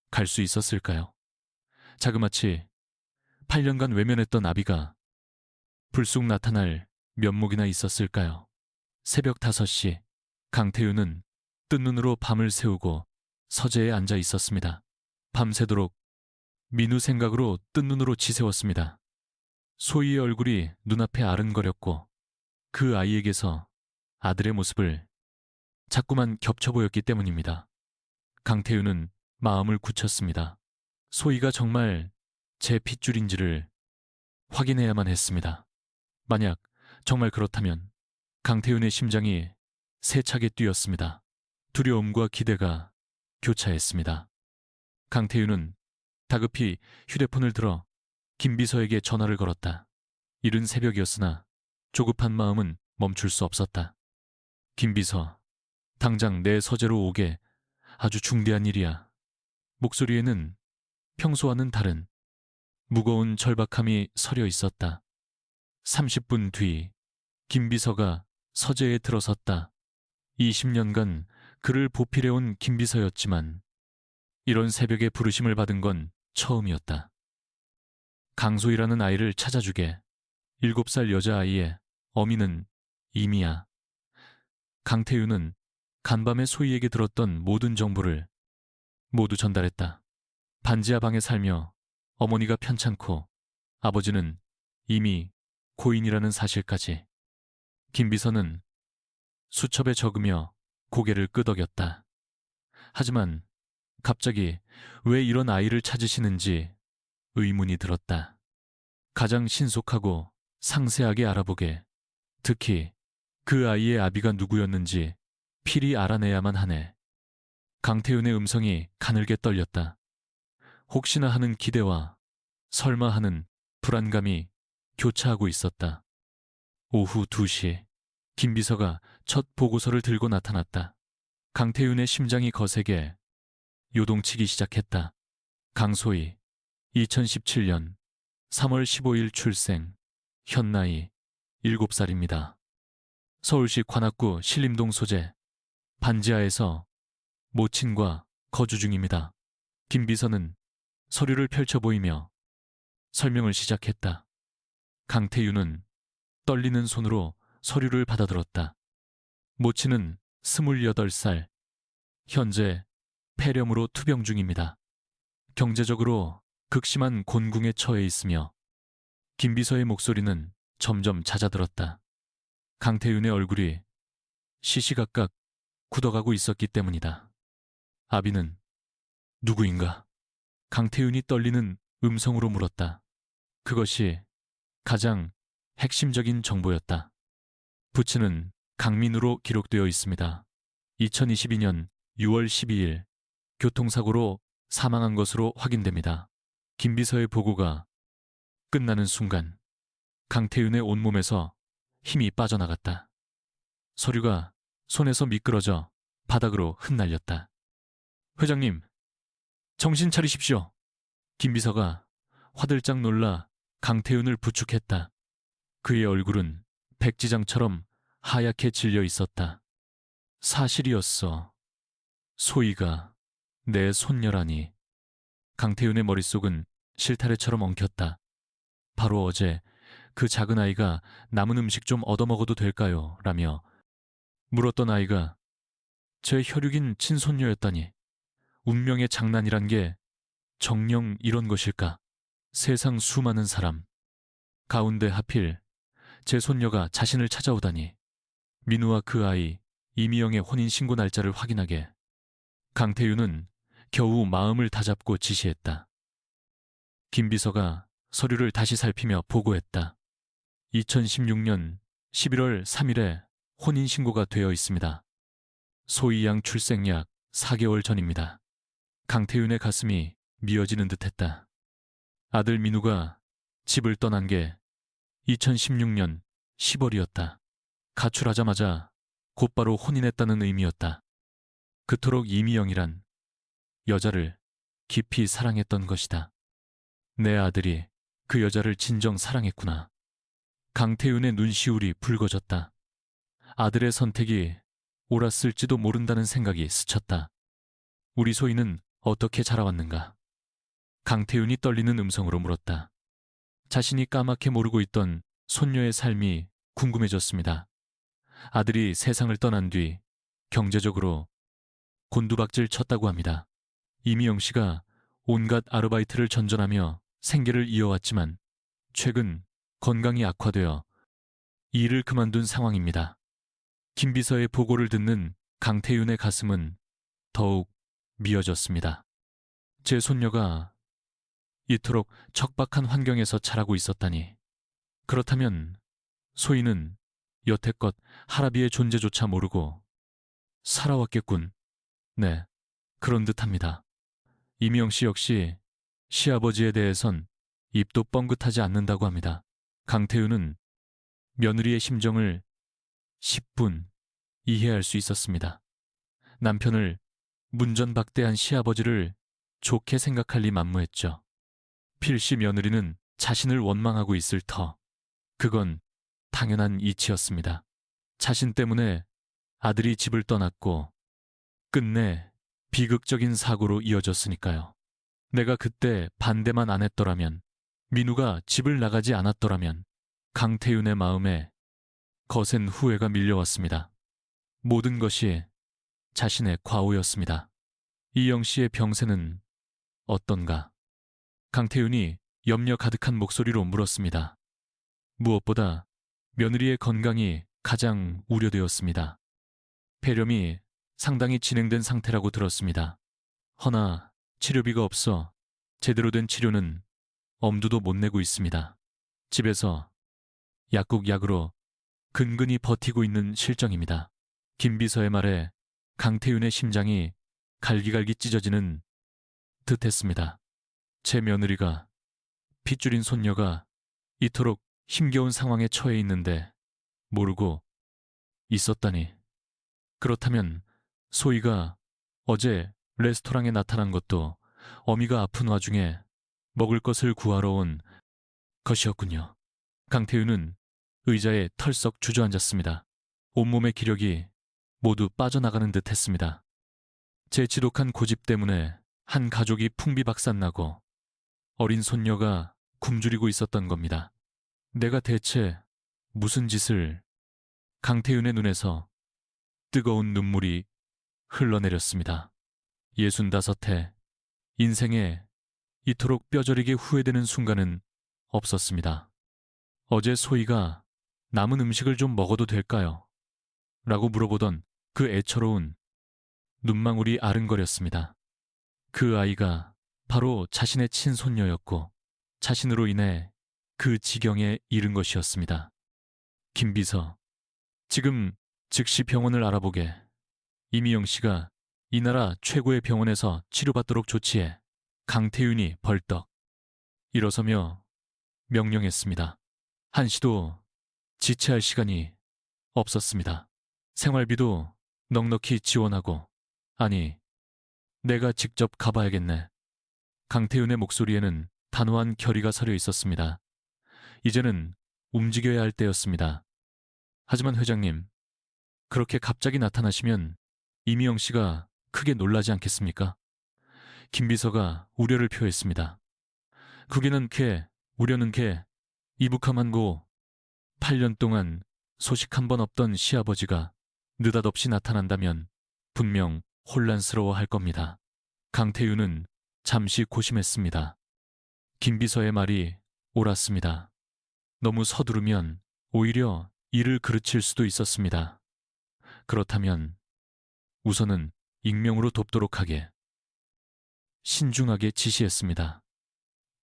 갈 수 있었을까요? 자그마치 8년간 외면했던 아비가 불쑥 나타날 면목이나 있었을까요? 새벽 5시, 강태윤은 뜬 눈으로 밤을 새우고 서재에 앉아 있었습니다. 밤새도록 민우 생각으로 뜬 눈으로 지새웠습니다. 소희의 얼굴이 눈앞에 아른거렸고 그 아이에게서 아들의 모습을 자꾸만 겹쳐 보였기 때문입니다. 강태윤은 마음을 굳혔습니다. 소희가 정말 제 핏줄인지를 확인해야만 했습니다. 만약 정말 그렇다면 강태윤의 심장이 세차게 뛰었습니다. 두려움과 기대가 교차했습니다. 강태윤은 다급히 휴대폰을 들어 김비서에게 전화를 걸었다. 이른 새벽이었으나 조급한 마음은 멈출 수 없었다. 김비서, 당장 내 서재로 오게. 아주 중대한 일이야. 목소리에는 평소와는 다른 무거운 절박함이 서려 있었다. 30분 뒤 김비서가 서재에 들어섰다. 20년간 그를 보필해온 김비서였지만 이런 새벽에 부르심을 받은 건 처음이었다. 강소희라는 아이를 찾아주게. 7살 여자아이의 어미는 이미야. 강태윤은 간밤에 소희에게 들었던 모든 정보를 모두 전달했다. 반지하 방에 살며 어머니가 편찮고 아버지는 이미 고인이라는 사실까지. 김비서는 수첩에 적으며 고개를 끄덕였다. 하지만 갑자기 왜 이런 아이를 찾으시는지 의문이 들었다. 가장 신속하고 상세하게 알아보게. 특히 그 아이의 아비가 누구였는지 필히 알아내야만 하네. 강태윤의 음성이 가늘게 떨렸다. 혹시나 하는 기대와 설마 하는 불안감이 교차하고 있었다. 오후 2시, 김비서가 첫 보고서를 들고 나타났다. 강태윤의 심장이 거세게 요동치기 시작했다. 강소희, 2017년 3월 15일 출생, 현 나이 7살입니다. 서울시 관악구 신림동 소재, 반지하에서 모친과 거주 중입니다. 김비서는 서류를 펼쳐 보이며 설명을 시작했다. 강태윤은 떨리는 손으로 서류를 받아들었다. 모친은 28살, 현재 폐렴으로 투병 중입니다. 경제적으로 극심한 곤궁에 처해 있으며 김비서의 목소리는 점점 잦아들었다. 강태윤의 얼굴이 시시각각 굳어가고 있었기 때문이다. 아비는 누구인가? 강태윤이 떨리는 음성으로 물었다. 그것이 가장 핵심적인 정보였다. 부친은 강민우로 기록되어 있습니다. 2022년 6월 12일 교통사고로 사망한 것으로 확인됩니다. 김비서의 보고가 끝나는 순간 강태윤의 온몸에서 힘이 빠져나갔다. 서류가 손에서 미끄러져 바닥으로 흩날렸다. 회장님, 정신 차리십시오. 김비서가 화들짝 놀라 강태윤을 부축했다. 그의 얼굴은 백지장처럼 하얗게 질려 있었다. 사실이었어. 소희가 내 손녀라니. 강태윤의 머릿속은 실타래처럼 엉켰다. 바로 어제 그 작은 아이가 남은 음식 좀 얻어먹어도 될까요? 라며 물었던 아이가 제 혈육인 친손녀였다니. 운명의 장난이란 게 정녕 이런 것일까? 세상 수많은 사람 가운데 하필 제 손녀가 자신을 찾아오다니. 민우와 그 아이 이미영의 혼인신고 날짜를 확인하게. 강태윤은 겨우 마음을 다잡고 지시했다. 김비서가 서류를 다시 살피며 보고했다. 2016년 11월 3일에 혼인신고가 되어 있습니다. 소희 양 출생 약 4개월 전입니다. 강태윤의 가슴이 미어지는 듯했다. 아들 민우가 집을 떠난 게 2016년 10월이었다. 가출하자마자 곧바로 혼인했다는 의미였다. 그토록 이미영이란 여자를 깊이 사랑했던 것이다. 내 아들이 그 여자를 진정 사랑했구나. 강태윤의 눈시울이 붉어졌다. 아들의 선택이 옳았을지도 모른다는 생각이 스쳤다. 우리 소희는 어떻게 자라왔는가? 강태윤이 떨리는 음성으로 물었다. 자신이 까맣게 모르고 있던 손녀의 삶이 궁금해졌습니다. 아들이 세상을 떠난 뒤 경제적으로 곤두박질 쳤다고 합니다. 이미영 씨가 온갖 아르바이트를 전전하며 생계를 이어왔지만 최근 건강이 악화되어 일을 그만둔 상황입니다. 김 비서의 보고를 듣는 강태윤의 가슴은 더욱 미어졌습니다. 제 손녀가 이토록 척박한 환경에서 자라고 있었다니. 그렇다면 소희는 여태껏 하라비의 존재조차 모르고 살아왔겠군. 네, 그런 듯합니다. 이미영 씨 역시 시아버지에 대해선 입도 뻥긋하지 않는다고 합니다. 강태윤은 며느리의 심정을 10분 이해할 수 있었습니다. 남편을 문전박대한 시아버지를 좋게 생각할 리 만무했죠. 필시 며느리는 자신을 원망하고 있을 터. 그건 당연한 이치였습니다. 자신 때문에 아들이 집을 떠났고 끝내 비극적인 사고로 이어졌으니까요. 내가 그때 반대만 안 했더라면, 민우가 집을 나가지 않았더라면 강태윤의 마음에 거센 후회가 밀려왔습니다. 모든 것이 자신의 과오였습니다. 이영 씨의 병세는 어떤가? 강태윤이 염려 가득한 목소리로 물었습니다. 무엇보다 며느리의 건강이 가장 우려되었습니다. 폐렴이 상당히 진행된 상태라고 들었습니다. 허나 치료비가 없어 제대로 된 치료는 엄두도 못 내고 있습니다. 집에서 약국 약으로 근근히 버티고 있는 실정입니다. 김 비서의 말에 강태윤의 심장이 갈기갈기 찢어지는 듯했습니다. 제 며느리가, 핏줄인 손녀가 이토록 힘겨운 상황에 처해 있는데 모르고 있었다니. 그렇다면 소희가 어제 레스토랑에 나타난 것도 어미가 아픈 와중에 먹을 것을 구하러 온 것이었군요. 강태윤은 의자에 털썩 주저앉았습니다. 온몸의 기력이 모두 빠져나가는 듯 했습니다. 제 지독한 고집 때문에 한 가족이 풍비박산나고 어린 손녀가 굶주리고 있었던 겁니다. 내가 대체 무슨 짓을... 강태윤의 눈에서 뜨거운 눈물이 흘러내렸습니다. 65해 인생에 이토록 뼈저리게 후회되는 순간은 없었습니다. 어제 소희가 남은 음식을 좀 먹어도 될까요? 라고 물어보던 그 애처로운 눈망울이 아른거렸습니다. 그 아이가 바로 자신의 친손녀였고 자신으로 인해 그 지경에 이른 것이었습니다. 김 비서, 지금 즉시 병원을 알아보게. 이미영 씨가 이 나라 최고의 병원에서 치료받도록 조치해. 강태윤이 벌떡 일어서며 명령했습니다. 한시도 지체할 시간이 없었습니다. 생활비도 넉넉히 지원하고, 아니, 내가 직접 가봐야겠네. 강태윤의 목소리에는 단호한 결의가 서려 있었습니다. 이제는 움직여야 할 때였습니다. 하지만 회장님, 그렇게 갑자기 나타나시면 이미영 씨가 크게 놀라지 않겠습니까? 김 비서가 우려를 표했습니다. 그게는 우려는 이북함한고 8년 동안 소식 한 번 없던 시아버지가 느닷없이 나타난다면 분명 혼란스러워할 겁니다. 강태윤은 잠시 고심했습니다. 김 비서의 말이 옳았습니다. 너무 서두르면 오히려 일을 그르칠 수도 있었습니다. 그렇다면 우선은 익명으로 돕도록 하게 신중하게 지시했습니다.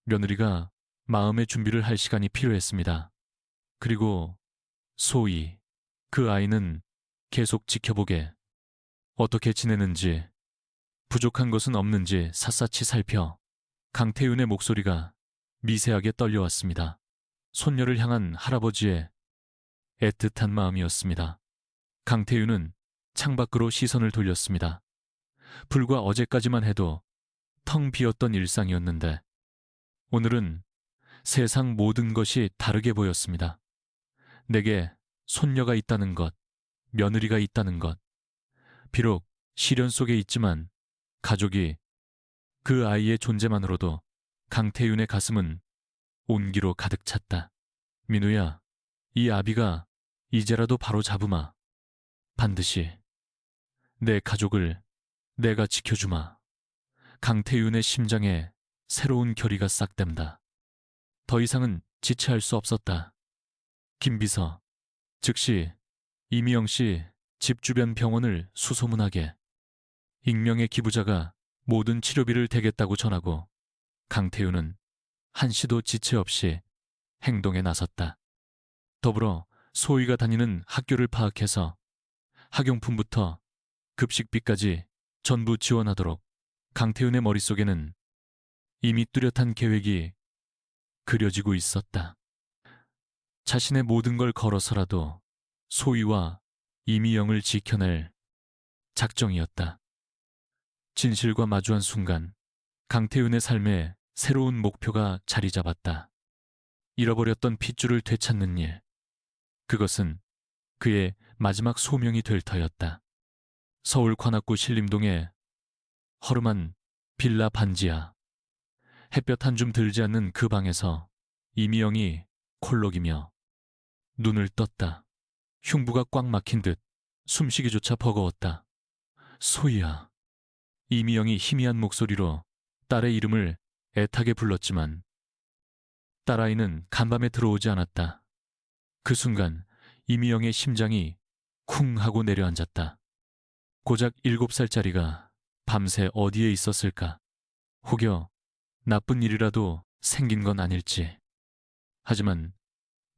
며느리가 마음의 준비를 할 시간이 필요했습니다. 그리고 소희, 그 아이는 계속 지켜보게. 어떻게 지내는지, 부족한 것은 없는지 샅샅이 살펴. 강태윤의 목소리가 미세하게 떨려왔습니다. 손녀를 향한 할아버지의 애틋한 마음이었습니다. 강태윤은 창밖으로 시선을 돌렸습니다. 불과 어제까지만 해도 텅 비었던 일상이었는데 오늘은 세상 모든 것이 다르게 보였습니다. 내게 손녀가 있다는 것, 며느리가 있다는 것, 비록 시련 속에 있지만 가족이 그 아이의 존재만으로도 강태윤의 가슴은 온기로 가득 찼다. 민우야, 이 아비가 이제라도 바로 잡으마. 반드시 내 가족을 내가 지켜주마. 강태윤의 심장에 새로운 결의가 싹 댐다. 더 이상은 지체할 수 없었다. 김비서, 즉시 이미영 씨 집 주변 병원을 수소문하게. 익명의 기부자가 모든 치료비를 대겠다고 전하고 강태윤은 한시도 지체 없이 행동에 나섰다. 더불어 소희가 다니는 학교를 파악해서 학용품부터 급식비까지 전부 지원하도록 강태윤의 머릿속에는 이미 뚜렷한 계획이 그려지고 있었다. 자신의 모든 걸 걸어서라도 소희와 이미영을 지켜낼 작정이었다. 진실과 마주한 순간 강태윤의 삶에 새로운 목표가 자리 잡았다. 잃어버렸던 핏줄을 되찾는 일. 그것은 그의 마지막 소명이 될 터였다. 서울 관악구 신림동의 허름한 빌라 반지하. 햇볕 한 줌 들지 않는 그 방에서 이미영이 콜록이며 눈을 떴다. 흉부가 꽉 막힌 듯 숨쉬기조차 버거웠다. 소희야. 이미영이 희미한 목소리로 딸의 이름을 애타게 불렀지만 딸아이는 간밤에 들어오지 않았다. 그 순간 이미영의 심장이 쿵 하고 내려앉았다. 고작 7살짜리가 밤새 어디에 있었을까? 혹여 나쁜 일이라도 생긴 건 아닐지. 하지만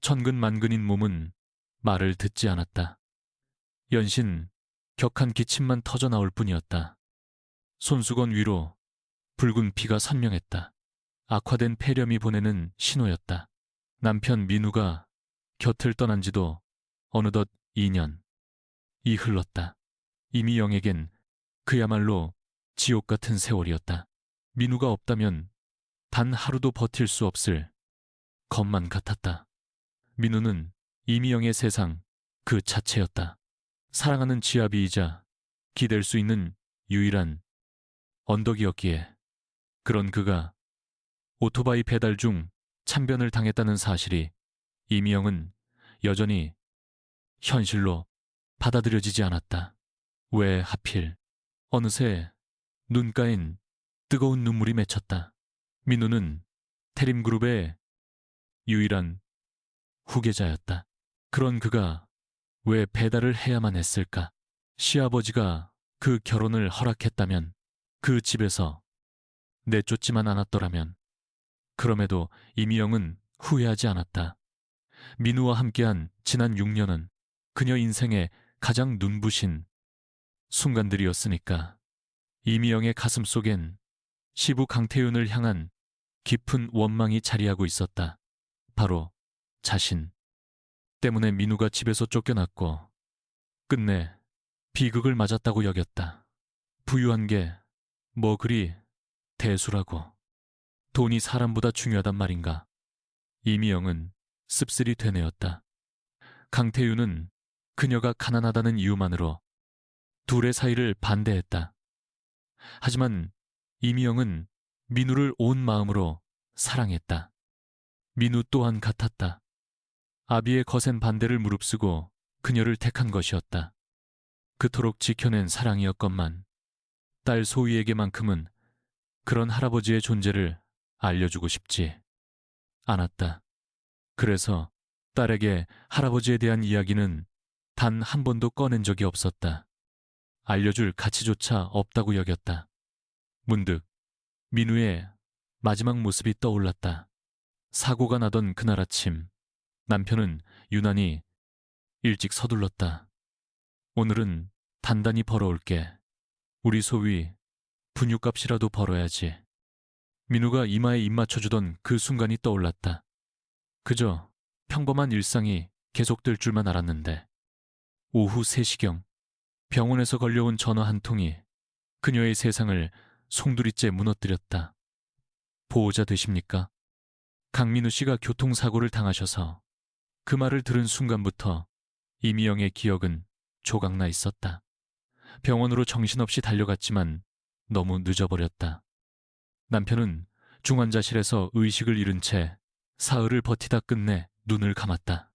천근만근인 몸은 말을 듣지 않았다. 연신 격한 기침만 터져 나올 뿐이었다. 손수건 위로 붉은 피가 선명했다. 악화된 폐렴이 보내는 신호였다. 남편 민우가 곁을 떠난 지도 어느덧 2년이 흘렀다. 이미영에겐 그야말로 지옥 같은 세월이었다. 민우가 없다면 단 하루도 버틸 수 없을 것만 같았다. 민우는 이미영의 세상 그 자체였다. 사랑하는 지아비이자 기댈 수 있는 유일한 언덕이었기에. 그런 그가 오토바이 배달 중 참변을 당했다는 사실이 이미영은 여전히 현실로 받아들여지지 않았다. 왜 하필. 어느새 눈가엔 뜨거운 눈물이 맺혔다. 민우는 태림그룹의 유일한 후계자였다. 그런 그가 왜 배달을 해야만 했을까? 시아버지가 그 결혼을 허락했다면, 그 집에서 내쫓지만 않았더라면. 그럼에도 이미영은 후회하지 않았다. 민우와 함께한 지난 6년은 그녀 인생의 가장 눈부신 순간들이었으니까. 이미영의 가슴 속엔 시부 강태윤을 향한 깊은 원망이 자리하고 있었다. 바로 자신 때문에 민우가 집에서 쫓겨났고 끝내 비극을 맞았다고 여겼다. 부유한 게 뭐 그리 대수라고. 돈이 사람보다 중요하단 말인가. 이미영은 씁쓸히 되뇌었다. 강태윤은 그녀가 가난하다는 이유만으로 둘의 사이를 반대했다. 하지만 이미영은 민우를 온 마음으로 사랑했다. 민우 또한 같았다. 아비의 거센 반대를 무릅쓰고 그녀를 택한 것이었다. 그토록 지켜낸 사랑이었건만 딸 소희에게만큼은 그런 할아버지의 존재를 알려주고 싶지 않았다. 그래서 딸에게 할아버지에 대한 이야기는 단 한 번도 꺼낸 적이 없었다. 알려줄 가치조차 없다고 여겼다. 문득 민우의 마지막 모습이 떠올랐다. 사고가 나던 그날 아침, 남편은 유난히 일찍 서둘렀다. 오늘은 단단히 벌어올게. 우리 소위 분유값이라도 벌어야지. 민우가 이마에 입 맞춰주던 그 순간이 떠올랐다. 그저 평범한 일상이 계속될 줄만 알았는데 오후 3시경 병원에서 걸려온 전화 한 통이 그녀의 세상을 송두리째 무너뜨렸다. 보호자 되십니까? 강민우 씨가 교통사고를 당하셔서 그 말을 들은 순간부터 이미영의 기억은 조각나 있었다. 병원으로 정신없이 달려갔지만 너무 늦어버렸다. 남편은 중환자실에서 의식을 잃은 채 사흘을 버티다 끝내 눈을 감았다.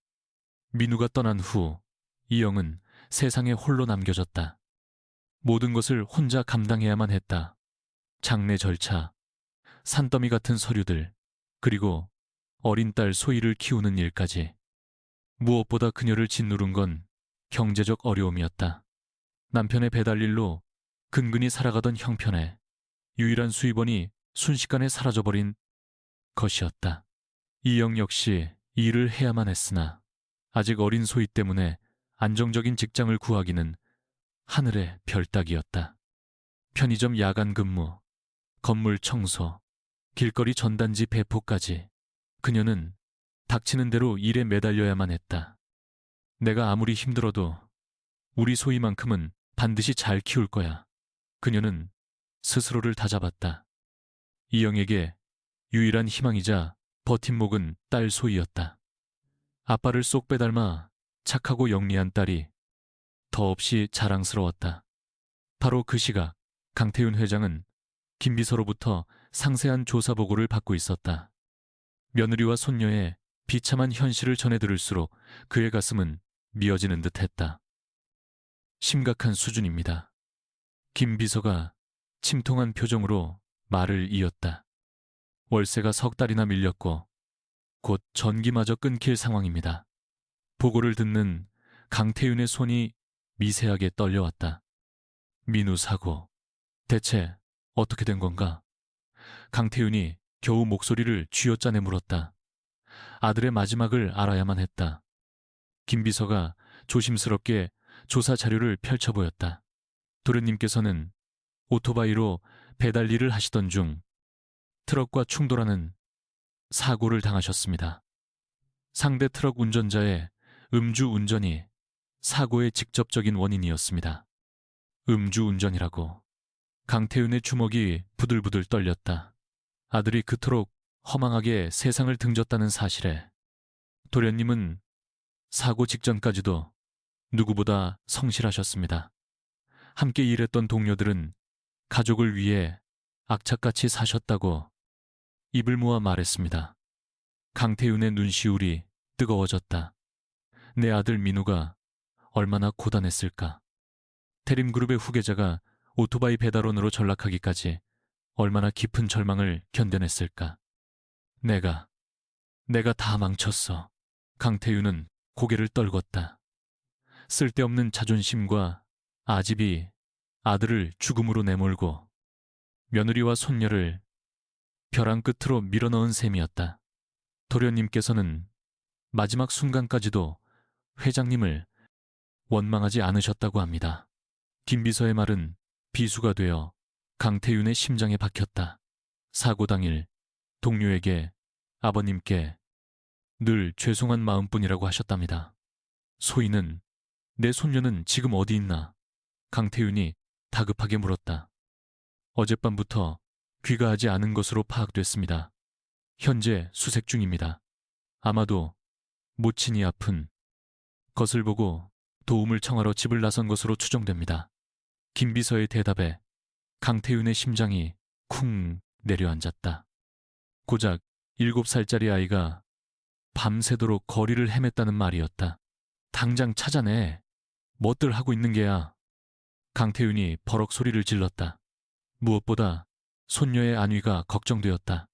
민우가 떠난 후 이영은 세상에 홀로 남겨졌다. 모든 것을 혼자 감당해야만 했다. 장례 절차, 산더미 같은 서류들, 그리고 어린 딸 소희를 키우는 일까지. 무엇보다 그녀를 짓누른 건 경제적 어려움이었다. 남편의 배달일로 근근히 살아가던 형편에 유일한 수입원이 순식간에 사라져버린 것이었다. 이영 역시 일을 해야만 했으나 아직 어린 소희 때문에 안정적인 직장을 구하기는 하늘의 별 따기였다. 편의점 야간 근무, 건물 청소, 길거리 전단지 배포까지 그녀는 닥치는 대로 일에 매달려야만 했다. 내가 아무리 힘들어도 우리 소희만큼은 반드시 잘 키울 거야. 그녀는 스스로를 다잡았다. 이영에게 유일한 희망이자 버팀목은 딸 소희였다. 아빠를 쏙 빼닮아 착하고 영리한 딸이 더없이 자랑스러웠다. 바로 그 시각 강태윤 회장은 김비서로부터 상세한 조사 보고를 받고 있었다. 며느리와 손녀의 비참한 현실을 전해 들을수록 그의 가슴은 미어지는 듯했다. 심각한 수준입니다. 김 비서가 침통한 표정으로 말을 이었다. 월세가 석 달이나 밀렸고 곧 전기마저 끊길 상황입니다. 보고를 듣는 강태윤의 손이 미세하게 떨려왔다. 민우 사고, 대체 어떻게 된 건가? 강태윤이 겨우 목소리를 쥐어짜내 물었다. 아들의 마지막을 알아야만 했다. 김 비서가 조심스럽게 조사 자료를 펼쳐 보였다. 도련님께서는 오토바이로 배달 일을 하시던 중 트럭과 충돌하는 사고를 당하셨습니다. 상대 트럭 운전자의 음주 운전이 사고의 직접적인 원인이었습니다. 음주 운전이라고. 강태윤의 주먹이 부들부들 떨렸다. 아들이 그토록 허망하게 세상을 등졌다는 사실에 도련님은 사고 직전까지도 누구보다 성실하셨습니다. 함께 일했던 동료들은 가족을 위해 악착같이 사셨다고 입을 모아 말했습니다. 강태윤의 눈시울이 뜨거워졌다. 내 아들 민우가 얼마나 고단했을까. 태림그룹의 후계자가 오토바이 배달원으로 전락하기까지 얼마나 깊은 절망을 견뎌냈을까. 내가 다 망쳤어. 강태윤은 고개를 떨궜다. 쓸데없는 자존심과 아집이 아들을 죽음으로 내몰고 며느리와 손녀를 벼랑 끝으로 밀어넣은 셈이었다. 도련님께서는 마지막 순간까지도 회장님을 원망하지 않으셨다고 합니다. 김 비서의 말은 비수가 되어 강태윤의 심장에 박혔다. 사고 당일 동료에게 아버님께 늘 죄송한 마음뿐이라고 하셨답니다. 소희는 내 손녀는 지금 어디 있나? 강태윤이 다급하게 물었다. 어젯밤부터 귀가하지 않은 것으로 파악됐습니다. 현재 수색 중입니다. 아마도 모친이 아픈 것을 보고 도움을 청하러 집을 나선 것으로 추정됩니다. 김 비서의 대답에 강태윤의 심장이 쿵 내려앉았다. 고작 7살짜리 아이가 밤새도록 거리를 헤맸다는 말이었다. 당장 찾아내. 뭣들 하고 있는 게야. 강태윤이 버럭 소리를 질렀다. 무엇보다 손녀의 안위가 걱정되었다.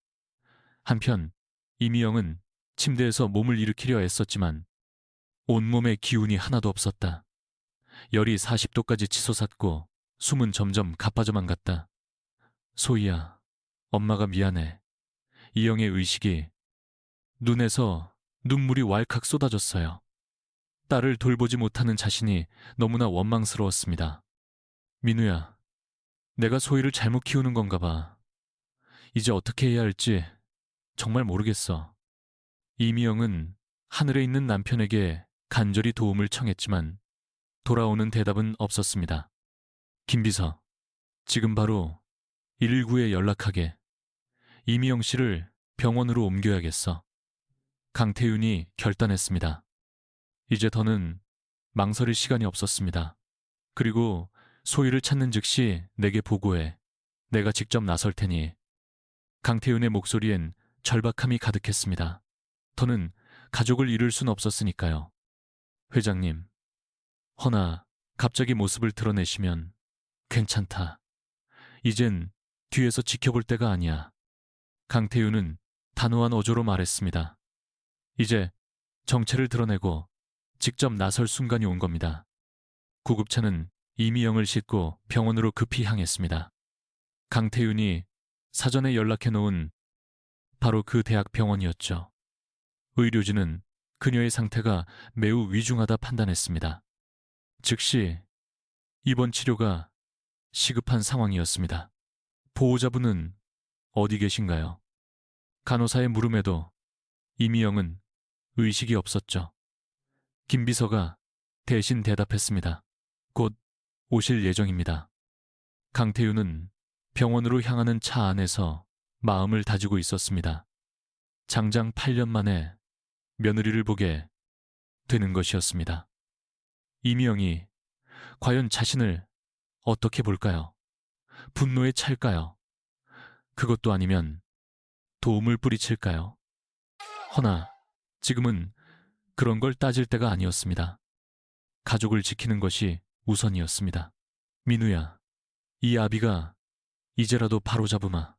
한편 이미영은 침대에서 몸을 일으키려 애썼지만 온몸에 기운이 하나도 없었다. 열이 40도까지 치솟았고 숨은 점점 가빠져만 갔다. 소희야, 엄마가 미안해. 이영의 의식이 눈에서 눈물이 왈칵 쏟아졌어요. 딸을 돌보지 못하는 자신이 너무나 원망스러웠습니다. 민우야, 내가 소희를 잘못 키우는 건가 봐. 이제 어떻게 해야 할지 정말 모르겠어. 이미영은 하늘에 있는 남편에게 간절히 도움을 청했지만 돌아오는 대답은 없었습니다. 김비서, 지금 바로 119에 연락하게. 이미영 씨를 병원으로 옮겨야겠어. 강태윤이 결단했습니다. 이제 더는 망설일 시간이 없었습니다. 그리고 소희를 찾는 즉시 내게 보고해. 내가 직접 나설 테니. 강태윤의 목소리엔 절박함이 가득했습니다. 더는 가족을 잃을 순 없었으니까요. 회장님, 허나 갑자기 모습을 드러내시면 괜찮다. 이젠 뒤에서 지켜볼 때가 아니야. 강태윤은 단호한 어조로 말했습니다. 이제 정체를 드러내고 직접 나설 순간이 온 겁니다. 구급차는 이미영을 싣고 병원으로 급히 향했습니다. 강태윤이 사전에 연락해놓은 바로 그 대학 병원이었죠. 의료진은 그녀의 상태가 매우 위중하다 판단했습니다. 즉시 입원 치료가 시급한 상황이었습니다. 보호자분은 어디 계신가요? 간호사의 물음에도 이미영은 의식이 없었죠. 김비서가 대신 대답했습니다. 곧 오실 예정입니다. 강태윤은 병원으로 향하는 차 안에서 마음을 다지고 있었습니다. 장장 8년 만에 며느리를 보게 되는 것이었습니다. 이미영이 과연 자신을 어떻게 볼까요? 분노에 찰까요? 그것도 아니면 도움을 뿌리칠까요? 허나 지금은 그런 걸 따질 때가 아니었습니다. 가족을 지키는 것이 우선이었습니다. 민우야, 이 아비가 이제라도 바로잡으마.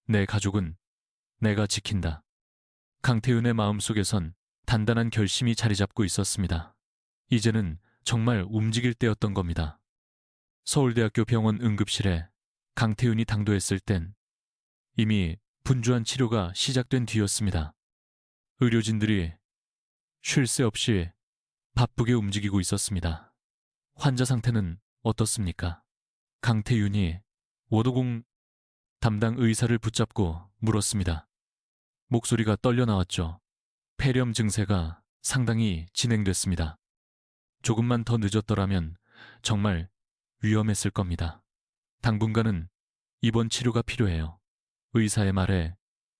내 가족은 내가 지킨다. 강태윤의 마음속에선 단단한 결심이 자리 잡고 있었습니다. 이제는 정말 움직일 때였던 겁니다. 서울대학교 병원 응급실에 강태윤이 당도했을 땐 이미 분주한 치료가 시작된 뒤였습니다. 의료진들이 쉴 새 없이 바쁘게 움직이고 있었습니다. 환자 상태는 어떻습니까? 강태윤이 워도공 담당 의사를 붙잡고 물었습니다. 목소리가 떨려 나왔죠. 폐렴 증세가 상당히 진행됐습니다. 조금만 더 늦었더라면 정말 위험했을 겁니다. 당분간은 입원 치료가 필요해요. 의사의 말에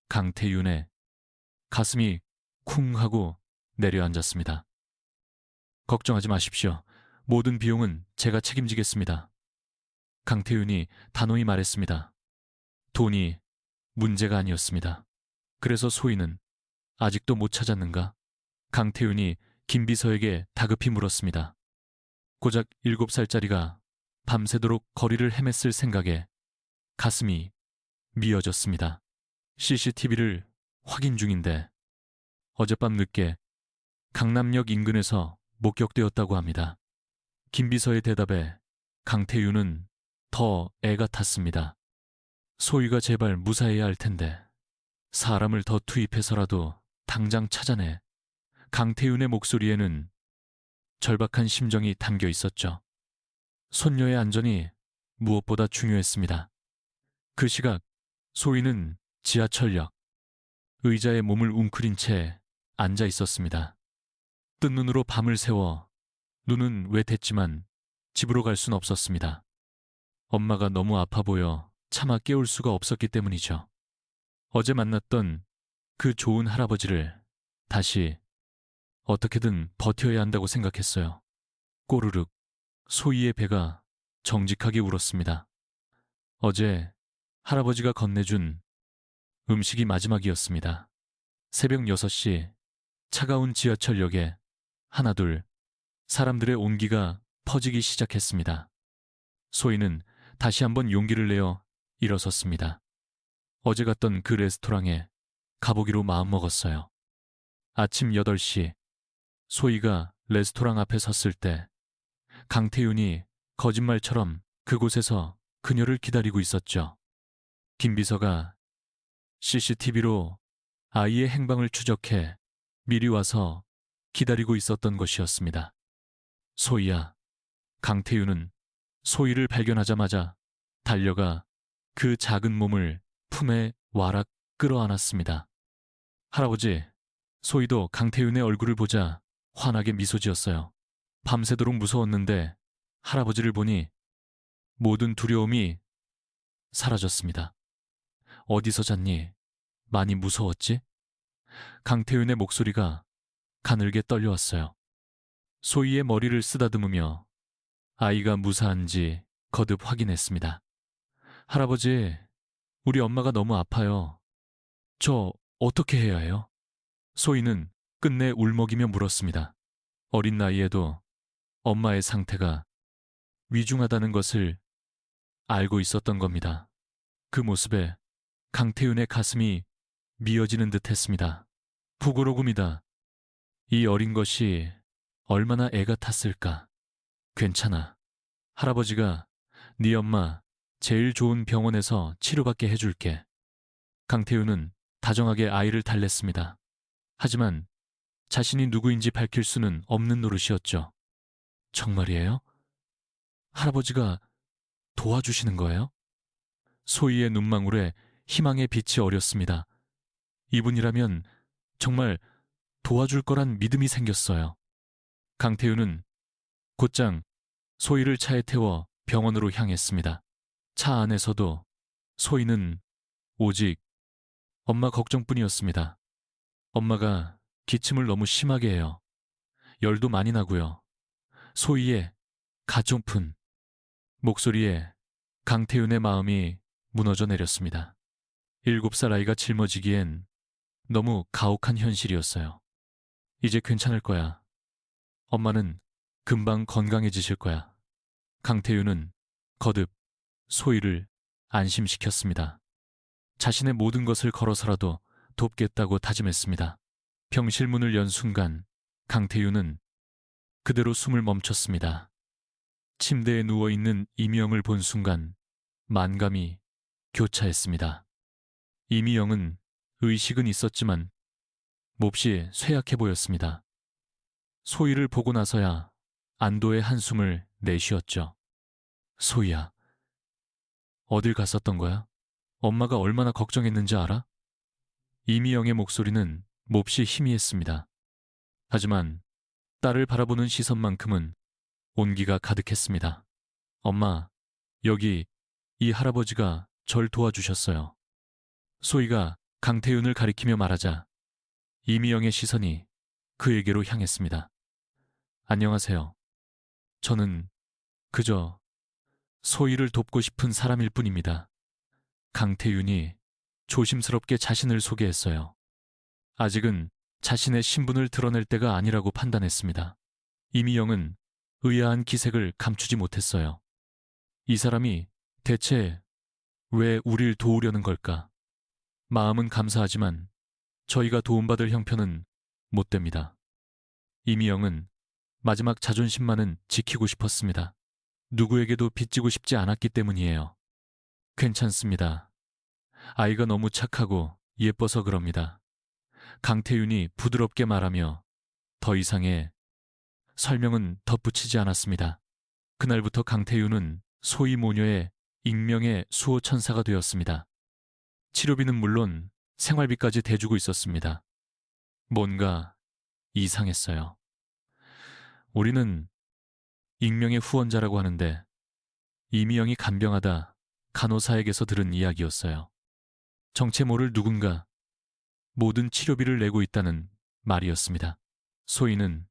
강태윤의 가슴이 쿵 하고 내려앉았습니다. 걱정하지 마십시오. 모든 비용은 제가 책임지겠습니다. 강태윤이 단호히 말했습니다. 돈이 문제가 아니었습니다. 그래서 소희는 아직도 못 찾았는가? 강태윤이 김비서에게 다급히 물었습니다. 고작 7살짜리가 밤새도록 거리를 헤맸을 생각에 가슴이 미어졌습니다. CCTV를 확인 중인데 어젯밤 늦게 강남역 인근에서 목격되었다고 합니다. 김비서의 대답에 강태윤은 더 애가 탔습니다. 소희가 제발 무사해야 할 텐데 사람을 더 투입해서라도 당장 찾아내. 강태윤의 목소리에는 절박한 심정이 담겨 있었죠. 손녀의 안전이 무엇보다 중요했습니다. 그 시각 소희는 지하철역 의자에 몸을 웅크린 채 앉아 있었습니다. 뜬 눈으로 밤을 새워 눈은 왜댔지만 집으로 갈 순 없었습니다. 엄마가 너무 아파 보여 차마 깨울 수가 없었기 때문이죠. 어제 만났던 그 좋은 할아버지를 다시 어떻게든 버텨야 한다고 생각했어요. 꼬르륵 소희의 배가 정직하게 울었습니다. 어제 할아버지가 건네준 음식이 마지막이었습니다. 새벽 6시 차가운 지하철역에 하나둘 사람들의 온기가 퍼지기 시작했습니다. 소희는 다시 한번 용기를 내어 일어섰습니다. 어제 갔던 그 레스토랑에 가보기로 마음먹었어요. 아침 8시 소희가 레스토랑 앞에 섰을 때 강태윤이 거짓말처럼 그곳에서 그녀를 기다리고 있었죠. 김비서가 CCTV로 아이의 행방을 추적해 미리 와서 기다리고 있었던 것이었습니다. 소희야. 강태윤은 소희를 발견하자마자 달려가 그 작은 몸을 품에 와락 끌어안았습니다. 할아버지, 소희도 강태윤의 얼굴을 보자 환하게 미소 지었어요. 밤새도록 무서웠는데 할아버지를 보니 모든 두려움이 사라졌습니다. 어디서 잤니? 많이 무서웠지? 강태윤의 목소리가 가늘게 떨려왔어요. 소희의 머리를 쓰다듬으며 아이가 무사한지 거듭 확인했습니다. 할아버지, 우리 엄마가 너무 아파요. 저 어떻게 해야 해요? 소희는 끝내 울먹이며 물었습니다. 어린 나이에도 엄마의 상태가 위중하다는 것을 알고 있었던 겁니다. 그 모습에 강태윤의 가슴이 미어지는 듯 했습니다. 부고로금이다. 이 어린 것이 얼마나 애가 탔을까. 괜찮아. 할아버지가 네 엄마 제일 좋은 병원에서 치료받게 해줄게. 강태윤은 다정하게 아이를 달랬습니다. 하지만 자신이 누구인지 밝힐 수는 없는 노릇이었죠. 정말이에요? 할아버지가 도와주시는 거예요? 소희의 눈망울에 희망의 빛이 어렸습니다. 이분이라면 정말 도와줄 거란 믿음이 생겼어요. 강태윤은 곧장 소희를 차에 태워 병원으로 향했습니다. 차 안에서도 소희는 오직 엄마 걱정뿐이었습니다. 엄마가 기침을 너무 심하게 해요. 열도 많이 나고요. 소희의 가냘픈 목소리에 강태윤의 마음이 무너져 내렸습니다. 7살 아이가 짊어지기엔 너무 가혹한 현실이었어요. 이제 괜찮을 거야. 엄마는 금방 건강해지실 거야. 강태윤은 거듭 소희를 안심시켰습니다. 자신의 모든 것을 걸어서라도 돕겠다고 다짐했습니다. 병실 문을 연 순간 강태윤은 그대로 숨을 멈췄습니다. 침대에 누워있는 이미영을 본 순간 만감이 교차했습니다. 이미영은 의식은 있었지만 몹시 쇠약해 보였습니다. 소희를 보고 나서야 안도의 한숨을 내쉬었죠. 소희야, 어딜 갔었던 거야? 엄마가 얼마나 걱정했는지 알아? 이미영의 목소리는 몹시 희미했습니다. 하지만 딸을 바라보는 시선만큼은 온기가 가득했습니다. 엄마, 여기 이 할아버지가 절 도와주셨어요. 소희가 강태윤을 가리키며 말하자 이미영의 시선이 그에게로 향했습니다. 안녕하세요. 저는 그저 소희를 돕고 싶은 사람일 뿐입니다. 강태윤이 조심스럽게 자신을 소개했어요. 아직은 자신의 신분을 드러낼 때가 아니라고 판단했습니다. 이미영은 의아한 기색을 감추지 못했어요. 이 사람이 대체 왜 우릴 도우려는 걸까? 마음은 감사하지만 저희가 도움받을 형편은 못 됩니다. 이미영은 마지막 자존심만은 지키고 싶었습니다. 누구에게도 빚지고 싶지 않았기 때문이에요. 괜찮습니다. 아이가 너무 착하고 예뻐서 그럽니다. 강태윤이 부드럽게 말하며 더 이상의 설명은 덧붙이지 않았습니다. 그날부터 강태윤은 소희 모녀의 익명의 수호천사가 되었습니다. 치료비는 물론 생활비까지 대주고 있었습니다. 뭔가 이상했어요. 우리는 익명의 후원자라고 하는데 이미영이 간병하다 간호사에게서 들은 이야기였어요. 정체 모를 누군가 모든 치료비를 내고 있다는 말이었습니다. 소희는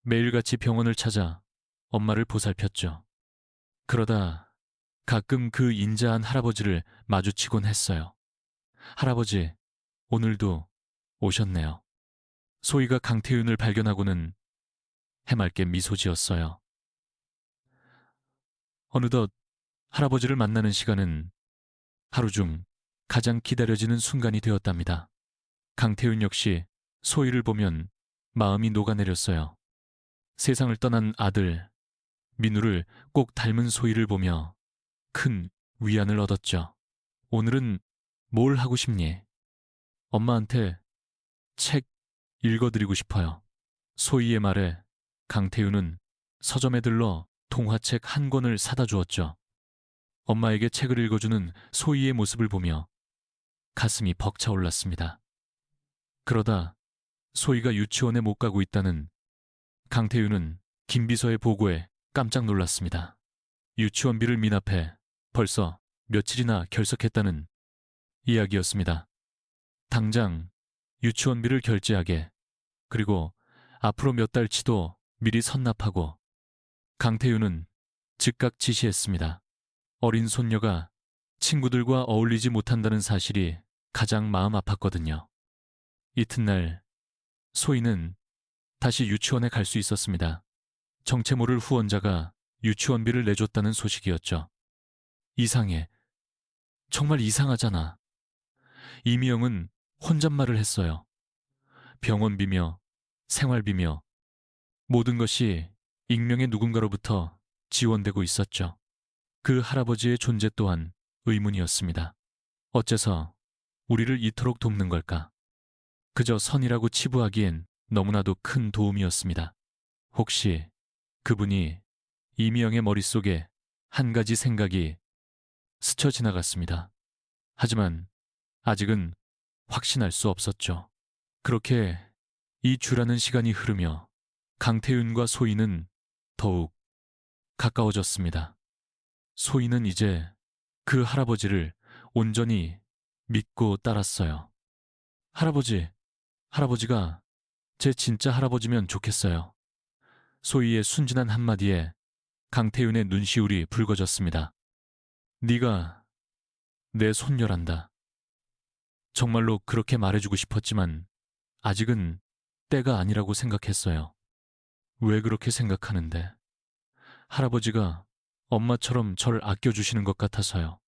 매일같이 병원을 찾아 엄마를 보살폈죠. 그러다 가끔 그 인자한 할아버지를 마주치곤 했어요. 할아버지, 오늘도 오셨네요. 소희가 강태윤을 발견하고는 해맑게 미소 지었어요. 어느덧 할아버지를 만나는 시간은 하루 중 가장 기다려지는 순간이 되었답니다. 강태윤 역시 소희를 보면 마음이 녹아내렸어요. 세상을 떠난 아들, 민우를 꼭 닮은 소희를 보며 큰 위안을 얻었죠. 오늘은 뭘 하고 싶니? 엄마한테 책 읽어드리고 싶어요. 소희의 말에 강태윤은 서점에 들러 동화책 한 권을 사다 주었죠. 엄마에게 책을 읽어주는 소희의 모습을 보며 가슴이 벅차올랐습니다. 그러다 소희가 유치원에 못 가고 있다는 강태윤은 김비서의 보고에 깜짝 놀랐습니다. 유치원비를 미납해 벌써 며칠이나 결석했다는 이야기였습니다. 당장 유치원비를 결제하게, 그리고 앞으로 몇 달치도 미리 선납하고. 강태윤은 즉각 지시했습니다. 어린 손녀가 친구들과 어울리지 못한다는 사실이 가장 마음 아팠거든요. 이튿날 소희는 다시 유치원에 갈 수 있었습니다. 정체 모를 후원자가 유치원비를 내줬다는 소식이었죠. 이상해. 정말 이상하잖아. 이미영은 혼잣말을 했어요. 병원비며 생활비며 모든 것이 익명의 누군가로부터 지원되고 있었죠. 그 할아버지의 존재 또한 의문이었습니다. 어째서 우리를 이토록 돕는 걸까? 그저 선이라고 치부하기엔 너무나도 큰 도움이었습니다. 혹시 그분이 이미영의 머릿속에 한 가지 생각이 스쳐 지나갔습니다. 하지만 아직은 확신할 수 없었죠. 그렇게 이 주라는 시간이 흐르며 강태윤과 소희는 더욱 가까워졌습니다. 소희는 이제 그 할아버지를 온전히 믿고 따랐어요. 할아버지가 제 진짜 할아버지면 좋겠어요. 소희의 순진한 한마디에 강태윤의 눈시울이 붉어졌습니다. 네가 내 손녀란다. 정말로 그렇게 말해주고 싶었지만 아직은 때가 아니라고 생각했어요. 왜 그렇게 생각하는데? 할아버지가 엄마처럼 절 아껴주시는 것 같아서요.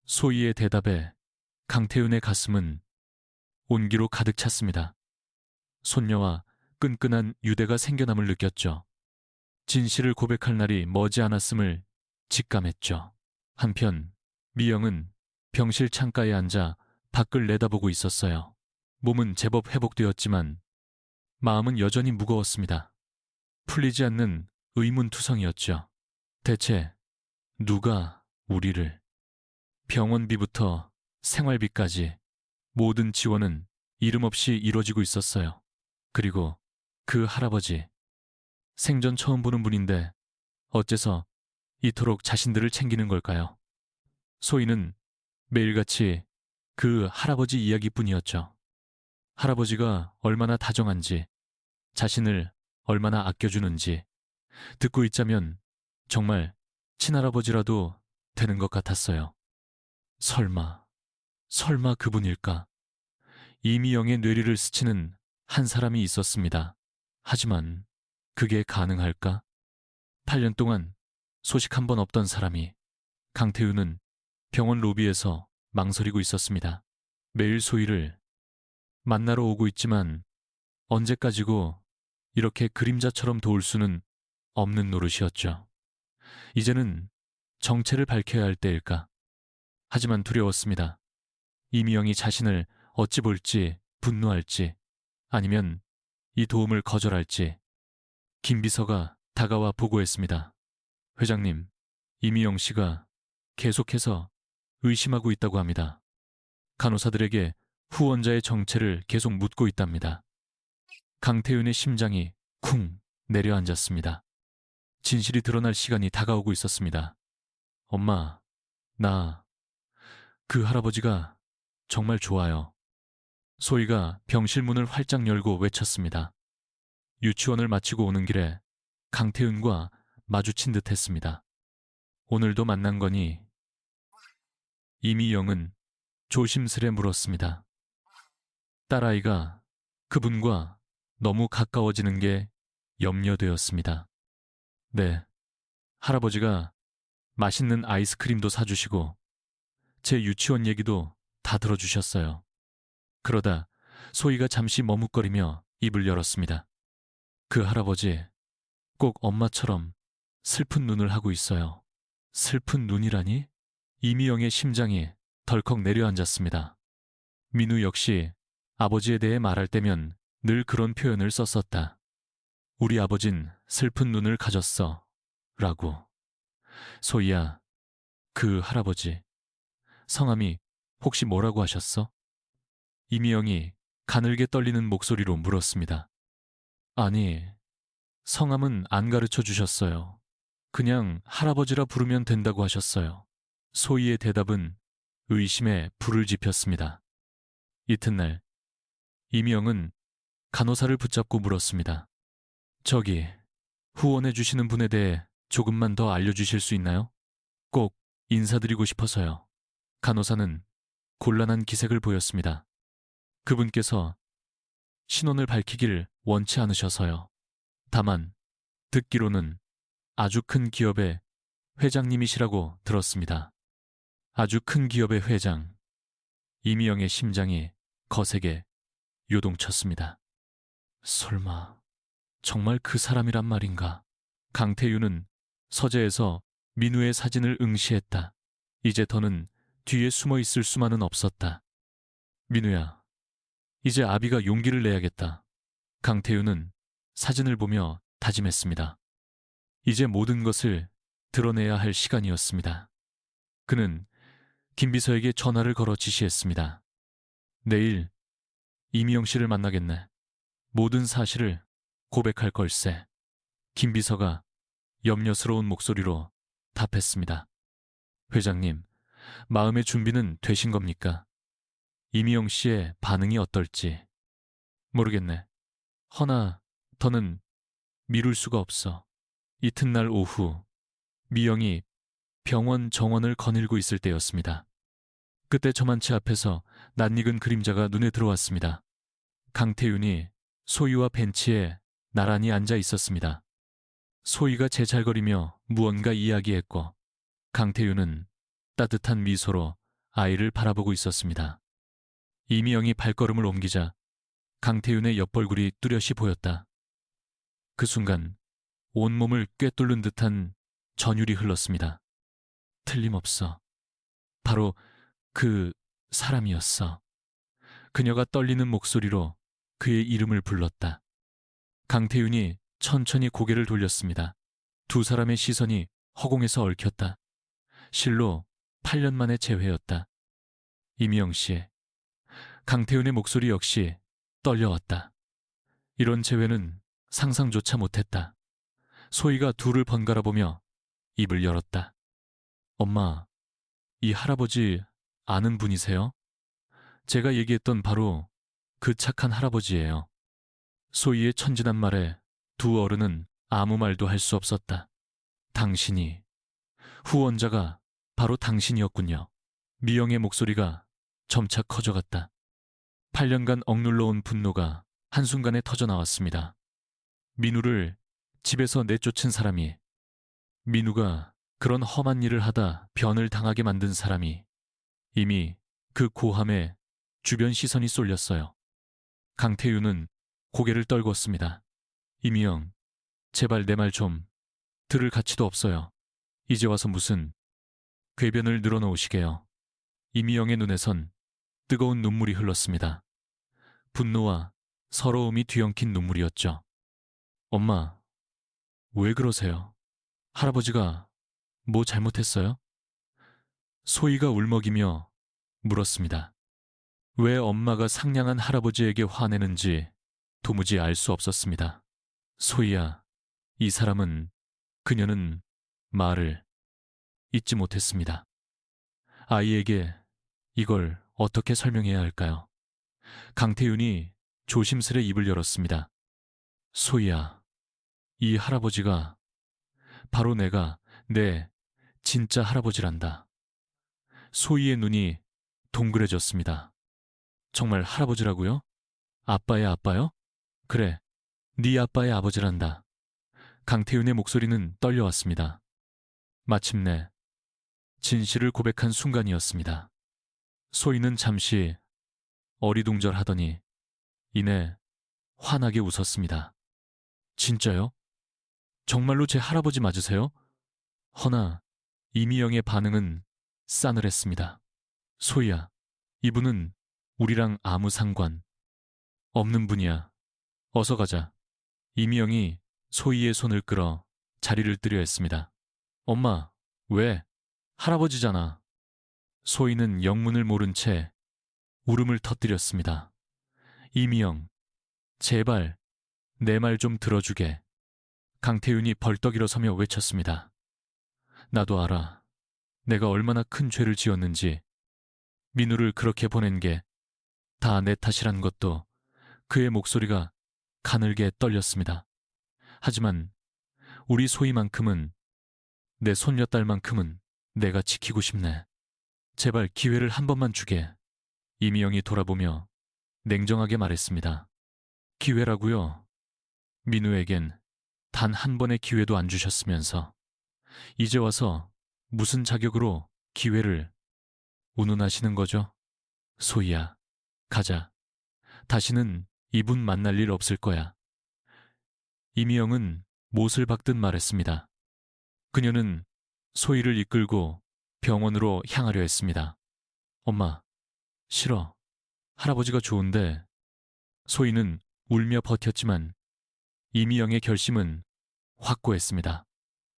소희의 대답에 강태윤의 가슴은 온기로 가득 찼습니다. 손녀와 끈끈한 유대가 생겨남을 느꼈죠. 진실을 고백할 날이 머지않았음을 직감했죠. 한편 미영은 병실 창가에 앉아 밖을 내다보고 있었어요. 몸은 제법 회복되었지만 마음은 여전히 무거웠습니다. 풀리지 않는 의문투성이었죠. 대체 누가 우리를, 병원비부터 생활비까지 모든 지원은 이름 없이 이루어지고 있었어요. 그리고 그 할아버지, 생전 처음 보는 분인데 어째서 이토록 자신들을 챙기는 걸까요? 소희는 매일같이 그 할아버지 이야기뿐이었죠. 할아버지가 얼마나 다정한지, 자신을 얼마나 아껴주는지 듣고 있자면 정말 친할아버지라도 되는 것 같았어요. 설마 그분일까? 이미영의 뇌리를 스치는 한 사람이 있었습니다. 하지만 그게 가능할까? 8년 동안 소식 한 번 없던 사람이. 강태윤은 병원 로비에서 망설이고 있었습니다. 매일 소희를 만나러 오고 있지만 언제까지고 이렇게 그림자처럼 도울 수는 없는 노릇이었죠. 이제는 정체를 밝혀야 할 때일까? 하지만 두려웠습니다. 이미영이 자신을 어찌 볼지 분노할지, 아니면 이 도움을 거절할지. 김 비서가 다가와 보고했습니다. 회장님, 이미영 씨가 계속해서 의심하고 있다고 합니다. 간호사들에게 후원자의 정체를 계속 묻고 있답니다. 강태윤의 심장이 쿵 내려앉았습니다. 진실이 드러날 시간이 다가오고 있었습니다. 엄마, 나 그 할아버지가 정말 좋아요. 소희가 병실 문을 활짝 열고 외쳤습니다. 유치원을 마치고 오는 길에 강태윤과 마주친 듯 했습니다. 오늘도 만난 거니? 이미영은 조심스레 물었습니다. 딸아이가 그분과 너무 가까워지는 게 염려되었습니다. 네, 할아버지가 맛있는 아이스크림도 사주시고 제 유치원 얘기도 다 들어주셨어요. 그러다 소희가 잠시 머뭇거리며 입을 열었습니다. 그 할아버지 꼭 엄마처럼 슬픈 눈을 하고 있어요. 슬픈 눈이라니? 이미영의 심장이 덜컥 내려앉았습니다. 민우 역시 아버지에 대해 말할 때면 늘 그런 표현을 썼었다. 우리 아버진 슬픈 눈을 가졌어. 라고. 소희야, 그 할아버지 성함이 혹시 뭐라고 하셨어? 이미영이 가늘게 떨리는 목소리로 물었습니다. 아니, 성함은 안 가르쳐 주셨어요. 그냥 할아버지라 부르면 된다고 하셨어요. 소희의 대답은 의심에 불을 지폈습니다. 이튿날 이미영은 간호사를 붙잡고 물었습니다. 저기, 후원해 주시는 분에 대해 조금만 더 알려주실 수 있나요? 꼭 인사드리고 싶어서요. 간호사는 곤란한 기색을 보였습니다. 그분께서 신원을 밝히길 원치 않으셔서요. 다만 듣기로는 아주 큰 기업의 회장님이시라고 들었습니다. 아주 큰 기업의 회장. 이미영의 심장이 거세게 요동쳤습니다. 설마 정말 그 사람이란 말인가? 강태유는 서재에서 민우의 사진을 응시했다. 이제 더는 뒤에 숨어 있을 수만은 없었다. 민우야, 이제 아비가 용기를 내야겠다. 강태유는 사진을 보며 다짐했습니다. 이제 모든 것을 드러내야 할 시간이었습니다. 그는 김비서에게 전화를 걸어 지시했습니다. 내일 이미영 씨를 만나겠네. 모든 사실을 고백할 걸세. 김비서가 염려스러운 목소리로 답했습니다. 회장님, 마음의 준비는 되신 겁니까? 이미영 씨의 반응이 어떨지. 모르겠네. 허나 더는 미룰 수가 없어. 이튿날 오후 미영이 병원 정원을 거닐고 있을 때였습니다. 그때 저만치 앞에서 낯익은 그림자가 눈에 들어왔습니다. 강태윤이 소희와 벤치에 나란히 앉아 있었습니다. 소희가 제잘거리며 무언가 이야기했고 강태윤은 따뜻한 미소로 아이를 바라보고 있었습니다. 이미영이 발걸음을 옮기자 강태윤의 옆벌굴이 뚜렷이 보였다. 그 순간 온몸을 꿰뚫는 듯한 전율이 흘렀습니다. 틀림없어. 바로 그 사람이었어. 그녀가 떨리는 목소리로 그의 이름을 불렀다. 강태윤이 천천히 고개를 돌렸습니다. 두 사람의 시선이 허공에서 얽혔다. 실로 8년 만의 재회였다. 이미영 씨. 강태윤의 목소리 역시 떨려왔다. 이런 재회는 상상조차 못했다. 소희가 둘을 번갈아 보며 입을 열었다. 엄마, 이 할아버지 아는 분이세요? 제가 얘기했던 바로 그 착한 할아버지예요. 소희의 천진한 말에 두 어른은 아무 말도 할 수 없었다. 당신이, 후원자가 바로 당신이었군요. 미영의 목소리가 점차 커져갔다. 8년간 억눌러온 분노가 한순간에 터져나왔습니다. 민우를 집에서 내쫓은 사람이, 민우가 그런 험한 일을 하다 변을 당하게 만든 사람이 이미 그 고함에 주변 시선이 쏠렸어요. 강태윤은 고개를 떨궜습니다. 이미영, 제발 내 말 좀 들을 가치도 없어요. 이제 와서 무슨 궤변을 늘어놓으시게요. 이미영의 눈에선 뜨거운 눈물이 흘렀습니다. 분노와 서러움이 뒤엉킨 눈물이었죠. 엄마, 왜 그러세요? 할아버지가 뭐 잘못했어요? 소희가 울먹이며 물었습니다. 왜 엄마가 상냥한 할아버지에게 화내는지 도무지 알 수 없었습니다. 소희야, 이 사람은, 그녀는 말을 잊지 못했습니다. 아이에게 이걸 어떻게 설명해야 할까요? 강태윤이 조심스레 입을 열었습니다. 소희야, 이 할아버지가 바로 내가 내 진짜 할아버지란다. 소희의 눈이 동그래졌습니다. 정말 할아버지라고요? 아빠의 아빠요? 그래, 네 아빠의 아버지란다. 강태윤의 목소리는 떨려왔습니다. 마침내 진실을 고백한 순간이었습니다. 소희는 잠시 어리둥절하더니 이내 환하게 웃었습니다. 진짜요? 정말로 제 할아버지 맞으세요? 허나 이미영의 반응은 싸늘했습니다. 소희야, 이분은 우리랑 아무 상관 없는 분이야. 어서 가자. 이미영이 소희의 손을 끌어 자리를 뜨려 했습니다. 엄마, 왜? 할아버지잖아. 소희는 영문을 모른 채 울음을 터뜨렸습니다. 이미영, 제발 내 말 좀 들어주게. 강태윤이 벌떡 일어서며 외쳤습니다. 나도 알아. 내가 얼마나 큰 죄를 지었는지. 민우를 그렇게 보낸 게 다 내 탓이란 것도. 그의 목소리가 가늘게 떨렸습니다. 하지만 우리 소희만큼은, 내 손녀딸만큼은 내가 지키고 싶네. 제발 기회를 한 번만 주게. 이미영이 돌아보며 냉정하게 말했습니다. 기회라고요? 민우에겐 단 한 번의 기회도 안 주셨으면서 이제 와서 무슨 자격으로 기회를 운운하시는 거죠? 소희야, 가자. 다시는 이분 만날 일 없을 거야. 이미영은 못을 박듯 말했습니다. 그녀는 소희를 이끌고 병원으로 향하려 했습니다. 엄마, 싫어. 할아버지가 좋은데. 소희는 울며 버텼지만 이미영의 결심은 확고했습니다.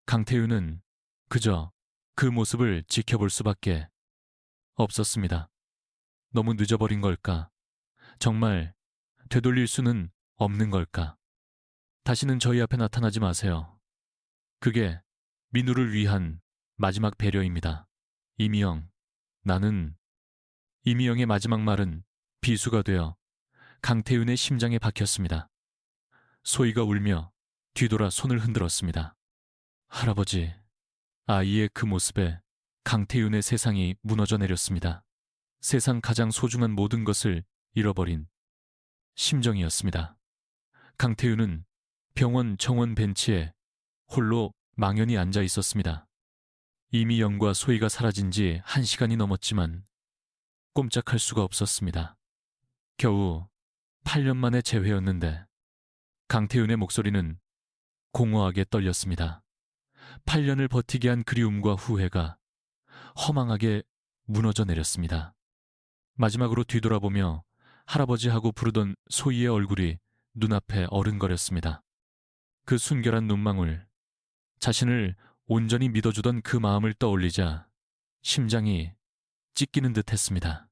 강태윤은 그저 그 모습을 지켜볼 수밖에 없었습니다. 너무 늦어버린 걸까? 정말 되돌릴 수는 없는 걸까? 다시는 저희 앞에 나타나지 마세요. 그게 민우를 위한 마지막 배려입니다. 이미영, 나는. 이미영의 마지막 말은 비수가 되어 강태윤의 심장에 박혔습니다. 소희가 울며 뒤돌아 손을 흔들었습니다. 할아버지, 아이의 그 모습에 강태윤의 세상이 무너져 내렸습니다. 세상 가장 소중한 모든 것을 잃어버린 심정이었습니다. 강태윤은 병원 정원 벤치에 홀로 망연히 앉아 있었습니다. 이미영과 소희가 사라진 지 1시간이 넘었지만 꼼짝할 수가 없었습니다. 겨우 8년 만의 재회였는데 강태윤의 목소리는 공허하게 떨렸습니다. 8년을 버티게 한 그리움과 후회가 허망하게 무너져 내렸습니다. 마지막으로 뒤돌아보며 할아버지하고 부르던 소희의 얼굴이 눈앞에 어른거렸습니다. 그 순결한 눈망울, 자신을 온전히 믿어주던 그 마음을 떠올리자 심장이 찢기는 듯 했습니다.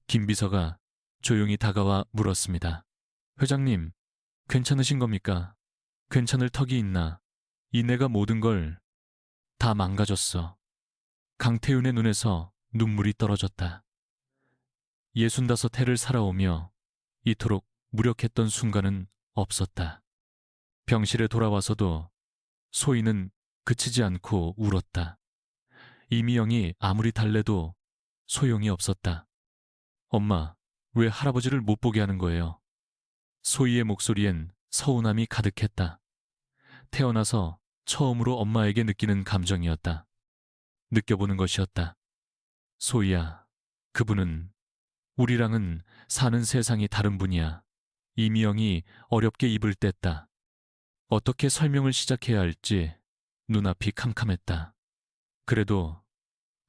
김 비서가 조용히 다가와 물었습니다. 회장님, 괜찮으신 겁니까? 괜찮을 턱이 있나? 이내가 모든 걸 다 망가졌어. 강태윤의 눈에서 눈물이 떨어졌다. 65해를 살아오며 이토록 무력했던 순간은 없었다. 병실에 돌아와서도 소희는 그치지 않고 울었다. 이미영이 아무리 달래도 소용이 없었다. 엄마, 왜 할아버지를 못 보게 하는 거예요? 소희의 목소리엔 서운함이 가득했다. 태어나서 처음으로 엄마에게 느끼는 감정이었다. 느껴보는 것이었다. 소희야, 그분은 우리랑은 사는 세상이 다른 분이야. 이미영이 어렵게 입을 뗐다. 어떻게 설명을 시작해야 할지 눈앞이 캄캄했다. 그래도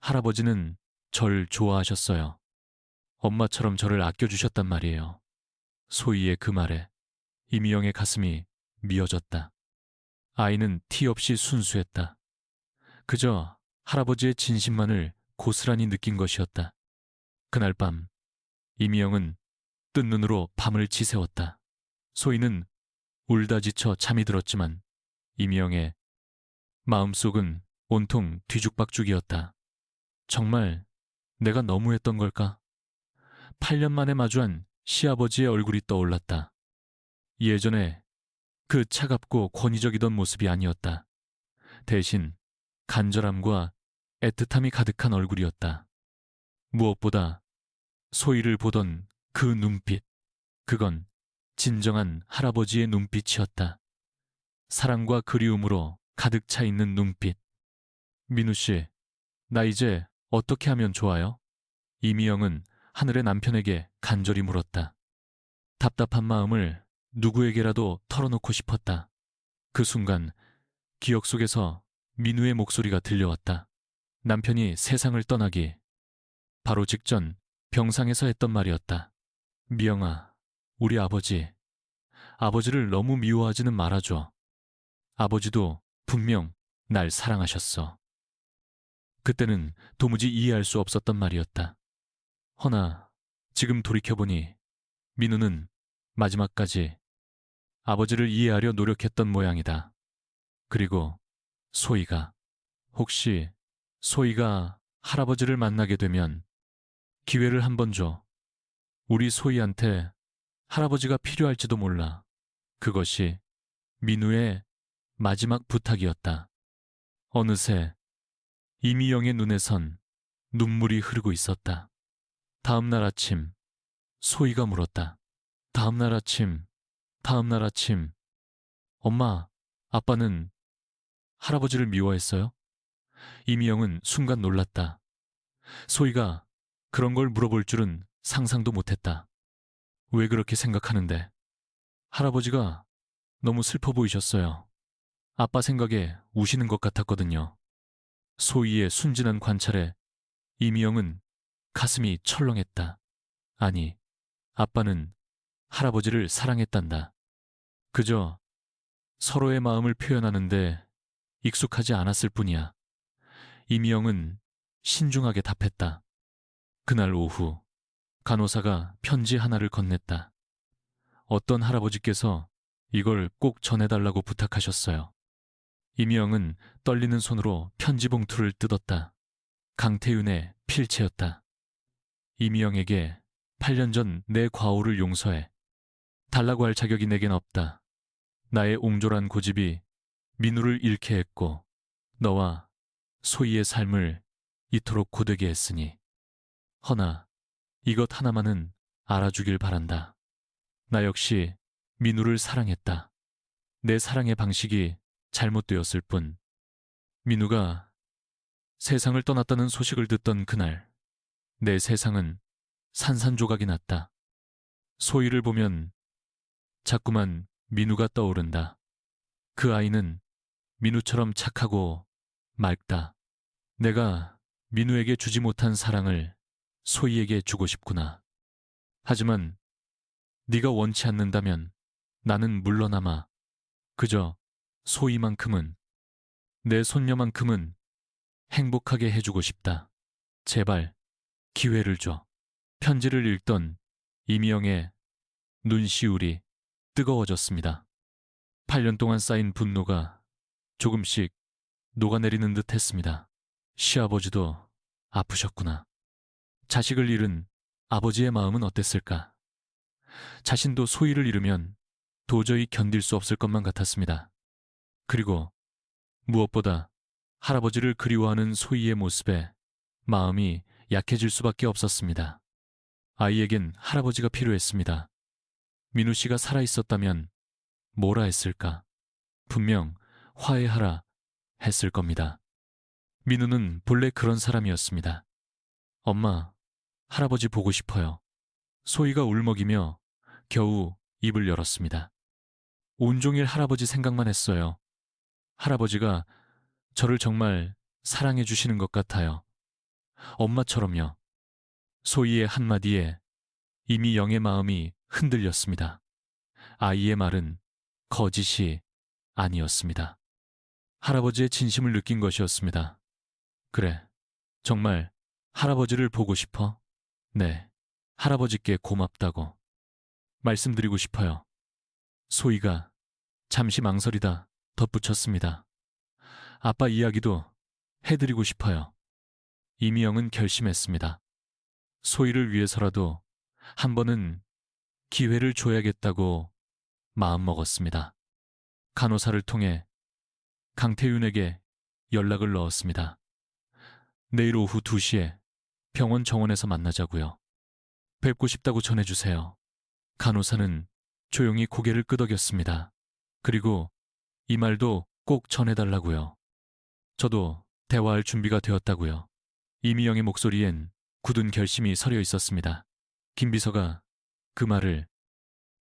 할아버지는 절 좋아하셨어요. 엄마처럼 저를 아껴주셨단 말이에요. 소희의 그 말에 이미영의 가슴이 미어졌다. 아이는 티 없이 순수했다. 그저 할아버지의 진심만을 고스란히 느낀 것이었다. 그날 밤 이미영은 뜬 눈으로 밤을 지새웠다. 소희는 울다 지쳐 잠이 들었지만 이미영의 마음속은 온통 뒤죽박죽이었다. 정말 내가 너무했던 걸까? 8년 만에 마주한 시아버지의 얼굴이 떠올랐다. 예전에 그 차갑고 권위적이던 모습이 아니었다. 대신 간절함과 애틋함이 가득한 얼굴이었다. 무엇보다 소희를 보던 그 눈빛, 그건 진정한 할아버지의 눈빛이었다. 사랑과 그리움으로 가득 차 있는 눈빛. 민우 씨, 나 이제 어떻게 하면 좋아요? 이미영은 하늘의 남편에게 간절히 물었다. 답답한 마음을 누구에게라도 털어놓고 싶었다. 그 순간 기억 속에서 민우의 목소리가 들려왔다. 남편이 세상을 떠나기 바로 직전 병상에서 했던 말이었다. 미영아, 우리 아버지를 너무 미워하지는 말아줘. 아버지도 분명 날 사랑하셨어. 그때는 도무지 이해할 수 없었던 말이었다. 허나 지금 돌이켜보니 민우는 마지막까지 아버지를 이해하려 노력했던 모양이다. 그리고 소희가, 혹시 소희가 할아버지를 만나게 되면 기회를 한번 줘. 우리 소희한테 할아버지가 필요할지도 몰라. 그것이 민우의 마지막 부탁이었다. 어느새 이미영의 눈에선 눈물이 흐르고 있었다. 다음 날 아침, 소희가 물었다. 다음 날 아침, 엄마, 아빠는 할아버지를 미워했어요? 이미영은 순간 놀랐다. 소희가 그런 걸 물어볼 줄은 상상도 못했다. 왜 그렇게 생각하는데? 할아버지가 너무 슬퍼 보이셨어요. 아빠 생각에 우시는 것 같았거든요. 소희의 순진한 관찰에 이미영은 가슴이 철렁했다. 아니, 아빠는 할아버지를 사랑했단다. 그저 서로의 마음을 표현하는데 익숙하지 않았을 뿐이야. 이미영은 신중하게 답했다. 그날 오후 간호사가 편지 하나를 건넸다. 어떤 할아버지께서 이걸 꼭 전해달라고 부탁하셨어요. 이미영은 떨리는 손으로 편지 봉투를 뜯었다. 강태윤의 필체였다. 이미영에게 8년 전 내 과오를 용서해. 달라고 할 자격이 내겐 없다. 나의 옹졸한 고집이 민우를 잃게 했고 너와 소희의 삶을 이토록 고되게 했으니 허나 이것 하나만은 알아주길 바란다. 나 역시 민우를 사랑했다. 내 사랑의 방식이 잘못되었을 뿐. 민우가 세상을 떠났다는 소식을 듣던 그날 내 세상은 산산조각이 났다. 소희를 보면 자꾸만 민우가 떠오른다. 그 아이는 민우처럼 착하고 맑다. 내가 민우에게 주지 못한 사랑을 소희에게 주고 싶구나. 하지만 네가 원치 않는다면 나는 물러나마 그저 소희만큼은 내 손녀만큼은 행복하게 해주고 싶다. 제발 기회를 줘. 편지를 읽던 이미영의 눈시울이 뜨거워졌습니다. 8년 동안 쌓인 분노가 조금씩 녹아내리는 듯 했습니다. 시아버지도 아프셨구나. 자식을 잃은 아버지의 마음은 어땠을까? 자신도 소희를 잃으면 도저히 견딜 수 없을 것만 같았습니다. 그리고 무엇보다 할아버지를 그리워하는 소희의 모습에 마음이 약해질 수밖에 없었습니다. 아이에겐 할아버지가 필요했습니다. 민우 씨가 살아있었다면 뭐라 했을까? 분명 화해하라 했을 겁니다. 민우는 본래 그런 사람이었습니다. 엄마, 할아버지 보고 싶어요. 소희가 울먹이며 겨우 입을 열었습니다. 온종일 할아버지 생각만 했어요. 할아버지가 저를 정말 사랑해 주시는 것 같아요. 엄마처럼요. 소희의 한마디에 이미 영의 마음이 흔들렸습니다. 아이의 말은 거짓이 아니었습니다. 할아버지의 진심을 느낀 것이었습니다. 그래, 정말 할아버지를 보고 싶어? 네, 할아버지께 고맙다고 말씀드리고 싶어요. 소희가 잠시 망설이다 덧붙였습니다. 아빠 이야기도 해드리고 싶어요. 이미영은 결심했습니다. 소희를 위해서라도 한 번은 기회를 줘야겠다고 마음먹었습니다. 간호사를 통해 강태윤에게 연락을 넣었습니다. 내일 오후 2시에 병원 정원에서 만나자고요. 뵙고 싶다고 전해주세요. 간호사는 조용히 고개를 끄덕였습니다. 그리고 이 말도 꼭 전해달라고요. 저도 대화할 준비가 되었다고요. 이미영의 목소리엔 굳은 결심이 서려 있었습니다. 김 비서가 그 말을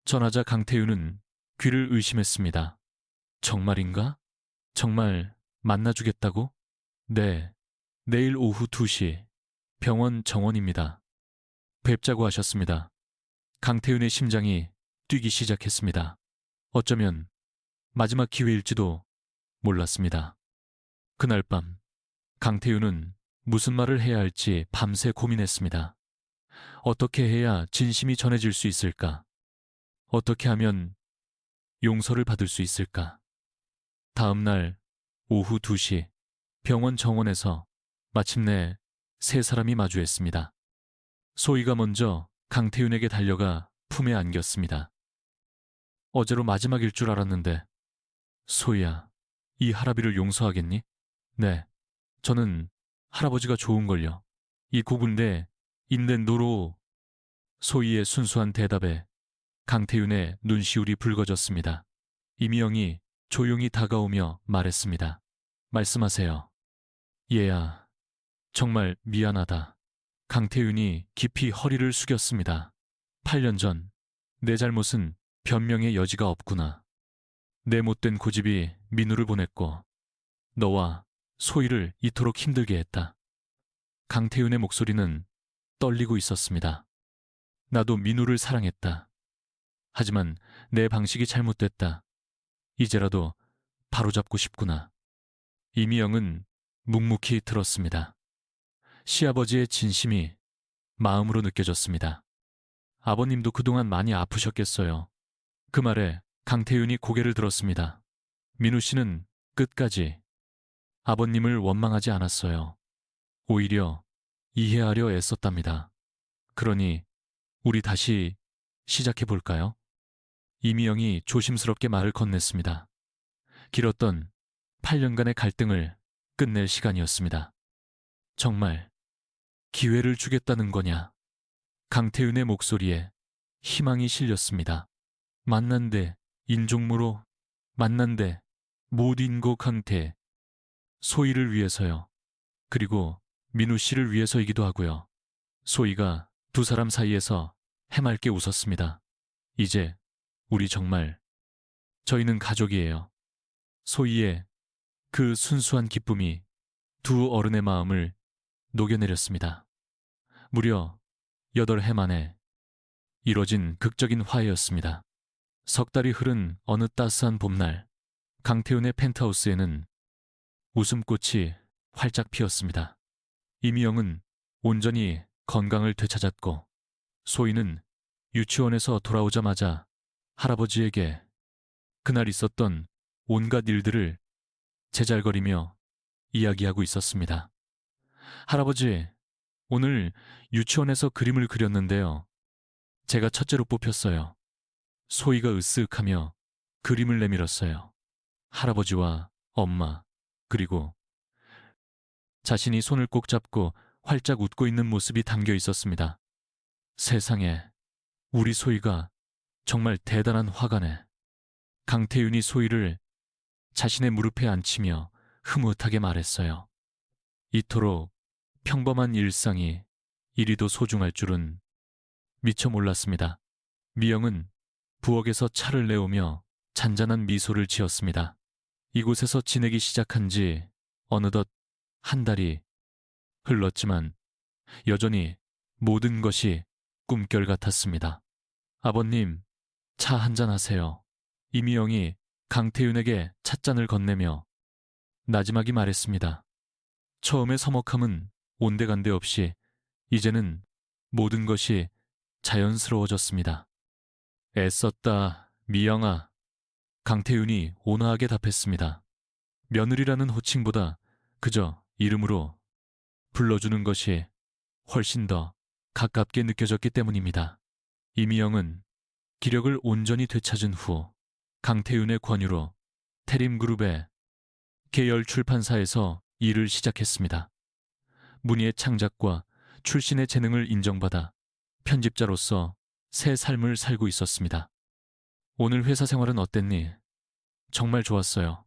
전하자 강태윤은 귀를 의심했습니다. 정말인가? 정말 만나주겠다고? 네, 내일 오후 2시 병원 정원입니다. 뵙자고 하셨습니다. 강태윤의 심장이 뛰기 시작했습니다. 어쩌면 마지막 기회일지도 몰랐습니다. 그날 밤 강태윤은 무슨 말을 해야 할지 밤새 고민했습니다. 어떻게 해야 진심이 전해질 수 있을까? 어떻게 하면 용서를 받을 수 있을까? 다음 날 오후 2시 병원 정원에서 마침내 세 사람이 마주했습니다. 소희가 먼저 강태윤에게 달려가 품에 안겼습니다. 어제로 마지막일 줄 알았는데, 소희야, 이 할아비를 용서하겠니? 네, 저는 할아버지가 좋은걸요. 이 고군데 인된 노로. 소희의 순수한 대답에 강태윤의 눈시울이 붉어졌습니다. 이미영이 조용히 다가오며 말했습니다. 말씀하세요. 얘야, 정말 미안하다. 강태윤이 깊이 허리를 숙였습니다. 8년 전, 내 잘못은 변명의 여지가 없구나. 내 못된 고집이 민우를 보냈고, 너와 소희를 이토록 힘들게 했다. 강태윤의 목소리는 떨리고 있었습니다. 나도 민우를 사랑했다. 하지만 내 방식이 잘못됐다. 이제라도 바로잡고 싶구나. 이미영은 묵묵히 들었습니다. 시아버지의 진심이 마음으로 느껴졌습니다. 아버님도 그동안 많이 아프셨겠어요. 그 말에 강태윤이 고개를 들었습니다. 민우 씨는 끝까지 아버님을 원망하지 않았어요. 오히려 이해하려 애썼답니다. 그러니 우리 다시 시작해 볼까요? 이미영이 조심스럽게 말을 건넸습니다. 길었던 8년간의 갈등을 끝낼 시간이었습니다. 정말 기회를 주겠다는 거냐? 강태윤의 목소리에 희망이 실렸습니다. 만난데 인종무로, 만난데 못 인고 강태. 소희를 위해서요. 그리고 민우 씨를 위해서이기도 하고요. 소희가 두 사람 사이에서 해맑게 웃었습니다. 이제 우리 정말, 저희는 가족이에요. 소희의 그 순수한 기쁨이 두 어른의 마음을 녹여내렸습니다. 무려 8해 만에 이뤄진 극적인 화해였습니다. 석 달이 흐른 어느 따스한 봄날, 강태훈의 펜트하우스에는 웃음꽃이 활짝 피었습니다. 이미영은 온전히 건강을 되찾았고, 소희는 유치원에서 돌아오자마자 할아버지에게 그날 있었던 온갖 일들을 제잘거리며 이야기하고 있었습니다. 할아버지, 오늘 유치원에서 그림을 그렸는데요. 제가 첫째로 뽑혔어요. 소희가 으쓱하며 그림을 내밀었어요. 할아버지와 엄마, 그리고 자신이 손을 꼭 잡고 활짝 웃고 있는 모습이 담겨 있었습니다. 세상에, 우리 소희가 정말 대단한 화가네. 강태윤이 소희를 자신의 무릎에 앉히며 흐뭇하게 말했어요. 이토록 평범한 일상이 이리도 소중할 줄은 미처 몰랐습니다. 미영은 부엌에서 차를 내오며 잔잔한 미소를 지었습니다. 이곳에서 지내기 시작한 지 어느덧 한 달이 흘렀지만 여전히 모든 것이 꿈결 같았습니다. 아버님, 차 한잔 하세요. 이미영이 강태윤에게 찻잔을 건네며 나지막이 말했습니다. 처음의 서먹함은 온데간데 없이 이제는 모든 것이 자연스러워졌습니다. 애썼다, 미영아. 강태윤이 온화하게 답했습니다. 며느리라는 호칭보다 그저 이름으로 불러주는 것이 훨씬 더 가깝게 느껴졌기 때문입니다. 이미영은 기력을 온전히 되찾은 후 강태윤의 권유로 태림그룹의 계열 출판사에서 일을 시작했습니다. 문희의 창작과 출신의 재능을 인정받아 편집자로서 새 삶을 살고 있었습니다. 오늘 회사 생활은 어땠니? 정말 좋았어요.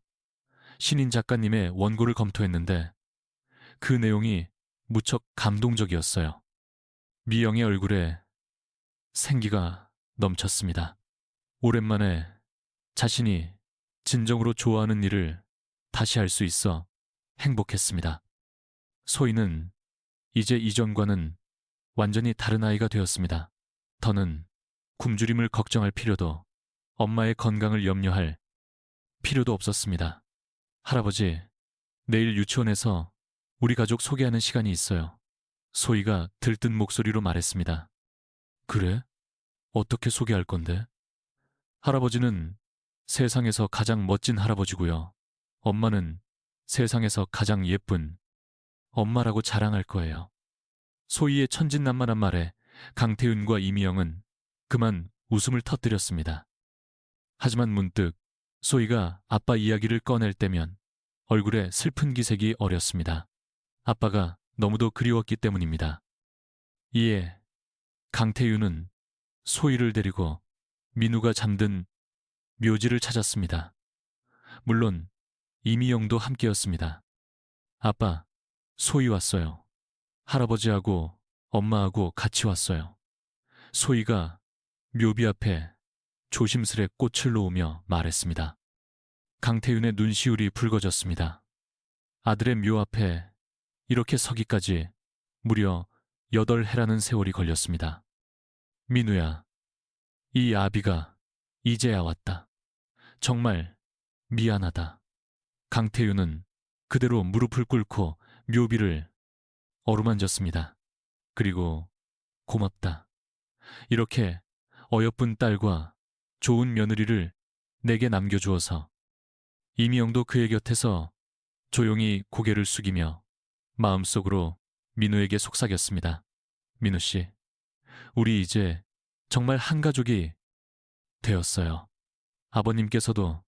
신인 작가님의 원고를 검토했는데 그 내용이 무척 감동적이었어요. 미영의 얼굴에 생기가 넘쳤습니다. 오랜만에 자신이 진정으로 좋아하는 일을 다시 할 수 있어 행복했습니다. 소희는 이제 이전과는 완전히 다른 아이가 되었습니다. 더는 굶주림을 걱정할 필요도, 엄마의 건강을 염려할 필요도 없었습니다. 할아버지, 내일 유치원에서 우리 가족 소개하는 시간이 있어요. 소희가 들뜬 목소리로 말했습니다. 그래? 어떻게 소개할 건데? 할아버지는 세상에서 가장 멋진 할아버지고요. 엄마는 세상에서 가장 예쁜 엄마라고 자랑할 거예요. 소희의 천진난만한 말에 강태윤과 이미영은 그만 웃음을 터뜨렸습니다. 하지만 문득 소희가 아빠 이야기를 꺼낼 때면 얼굴에 슬픈 기색이 어렸습니다. 아빠가 너무도 그리웠기 때문입니다. 이에 강태윤은 소희를 데리고 민우가 잠든 묘지를 찾았습니다. 물론 이미영도 함께였습니다. 아빠, 소희 왔어요. 할아버지하고 엄마하고 같이 왔어요. 소희가 묘비 앞에 조심스레 꽃을 놓으며 말했습니다. 강태윤의 눈시울이 붉어졌습니다. 아들의 묘 앞에 이렇게 서기까지 무려 8해라는 세월이 걸렸습니다. 민우야, 이 아비가 이제야 왔다. 정말 미안하다. 강태윤은 그대로 무릎을 꿇고 묘비를 어루만졌습니다. 그리고 고맙다. 이렇게 어여쁜 딸과 좋은 며느리를 내게 남겨주어서. 이미영도 그의 곁에서 조용히 고개를 숙이며 마음속으로 민우에게 속삭였습니다. 민우 씨, 우리 이제 정말 한 가족이 되었어요. 아버님께서도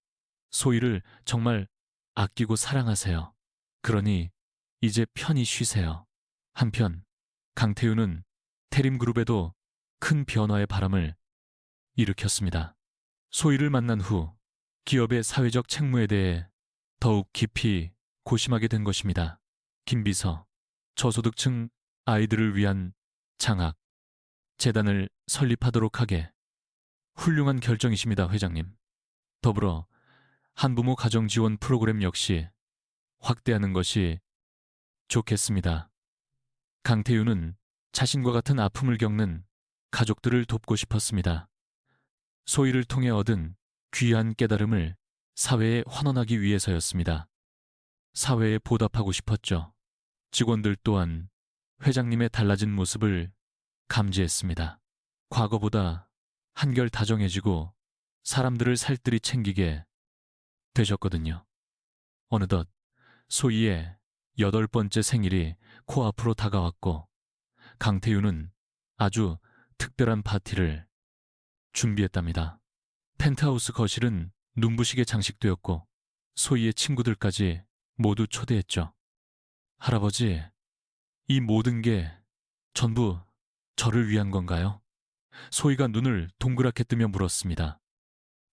소희를 정말 아끼고 사랑하세요. 그러니 이제 편히 쉬세요. 한편 강태윤은 태림그룹에도 큰 변화의 바람을 일으켰습니다. 소희를 만난 후 기업의 사회적 책무에 대해 더욱 깊이 고심하게 된 것입니다. 김비서, 저소득층 아이들을 위한 장학, 재단을 설립하도록 하게. 훌륭한 결정이십니다, 회장님. 더불어 한부모 가정 지원 프로그램 역시 확대하는 것이 좋겠습니다. 강태윤은 자신과 같은 아픔을 겪는 가족들을 돕고 싶었습니다. 소희를 통해 얻은 귀한 깨달음을 사회에 환원하기 위해서였습니다. 사회에 보답하고 싶었죠. 직원들 또한 회장님의 달라진 모습을 감지했습니다. 과거보다 한결 다정해지고 사람들을 살뜰히 챙기게 되셨거든요. 어느덧 소희의 8번째 생일이 코앞으로 다가왔고 강태윤은 아주 특별한 파티를 준비했답니다. 펜트하우스 거실은 눈부시게 장식되었고 소희의 친구들까지 모두 초대했죠. 할아버지, 이 모든 게 전부 저를 위한 건가요? 소희가 눈을 동그랗게 뜨며 물었습니다.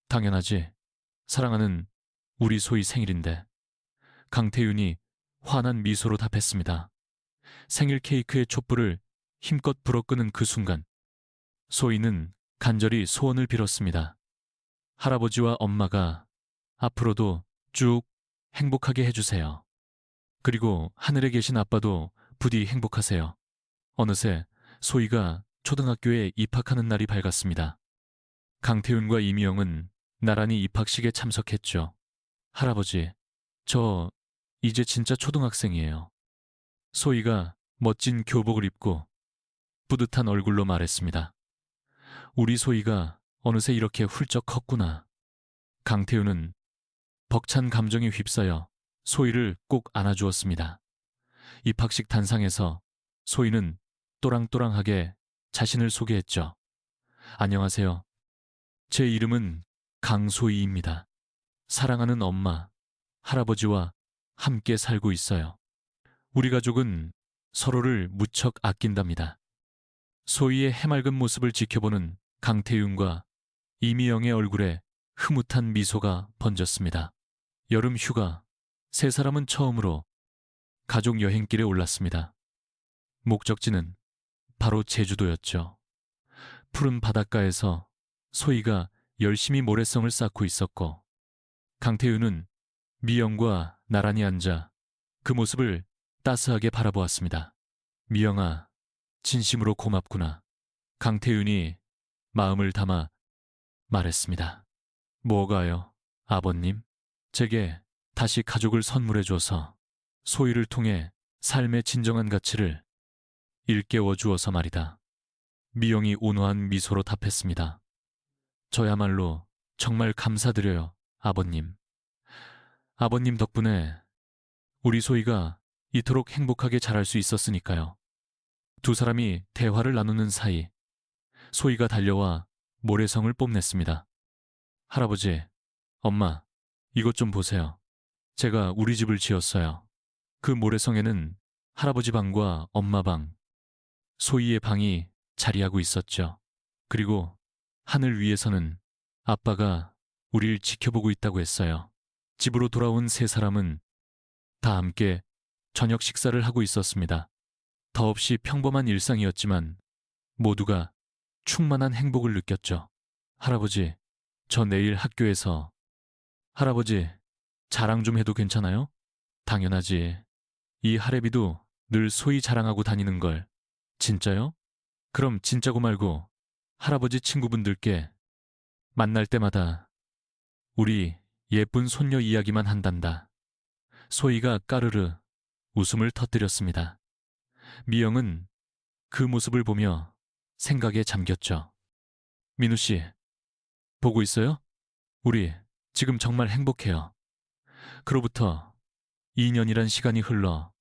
당연하지. 사랑하는 우리 소희 생일인데. 강태윤이 환한 미소로 답했습니다. 생일 케이크의 촛불을 힘껏 불어끄는 그 순간 소희는 간절히 소원을 빌었습니다. 할아버지와 엄마가 앞으로도 쭉 행복하게 해주세요. 그리고 하늘에 계신 아빠도 부디 행복하세요. 어느새 소희가 초등학교에 입학하는 날이 밝았습니다. 강태윤과 이미영은 나란히 입학식에 참석했죠. 할아버지, 저 이제 진짜 초등학생이에요. 소희가 멋진 교복을 입고 뿌듯한 얼굴로 말했습니다. 우리 소희가 어느새 이렇게 훌쩍 컸구나. 강태윤은 벅찬 감정에 휩싸여 소희를 꼭 안아주었습니다. 입학식 단상에서 소희는 또랑또랑하게 자신을 소개했죠. 안녕하세요. 제 이름은 강소희입니다. 사랑하는 엄마, 할아버지와 함께 살고 있어요. 우리 가족은 서로를 무척 아낀답니다. 소희의 해맑은 모습을 지켜보는 강태윤과 이미영의 얼굴에 흐뭇한 미소가 번졌습니다. 여름 휴가, 세 사람은 처음으로 가족 여행길에 올랐습니다. 목적지는 바로 제주도였죠. 푸른 바닷가에서 소희가 열심히 모래성을 쌓고 있었고 강태윤은 미영과 나란히 앉아 그 모습을 따스하게 바라보았습니다. 미영아, 진심으로 고맙구나. 강태윤이 마음을 담아 말했습니다. 뭐가요, 아버님? 제게 다시 가족을 선물해줘서 소희를 통해 삶의 진정한 가치를 일깨워 주어서 말이다. 미영이 온화한 미소로 답했습니다. 저야말로 정말 감사드려요, 아버님. 아버님 덕분에 우리 소희가 이토록 행복하게 자랄 수 있었으니까요. 두 사람이 대화를 나누는 사이 소희가 달려와 모래성을 뽐냈습니다. 할아버지, 엄마, 이것 좀 보세요. 제가 우리 집을 지었어요. 그 모래성에는 할아버지 방과 엄마 방, 소희의 방이 자리하고 있었죠. 그리고 하늘 위에서는 아빠가 우릴 지켜보고 있다고 했어요. 집으로 돌아온 세 사람은 다 함께 저녁 식사를 하고 있었습니다. 더없이 평범한 일상이었지만 모두가 충만한 행복을 느꼈죠. 할아버지, 저 내일 학교에서 할아버지, 자랑 좀 해도 괜찮아요? 당연하지. 이 할애비도 늘 소희 자랑하고 다니는 걸. 진짜요? 그럼 진짜고 말고 할아버지 친구분들께 만날 때마다 우리 예쁜 손녀 이야기만 한단다. 소희가 까르르 웃음을 터뜨렸습니다. 미영은 그 모습을 보며 생각에 잠겼죠. 민우 씨, 보고 있어요? 우리 지금 정말 행복해요. 그로부터 2년이란 시간이 흘러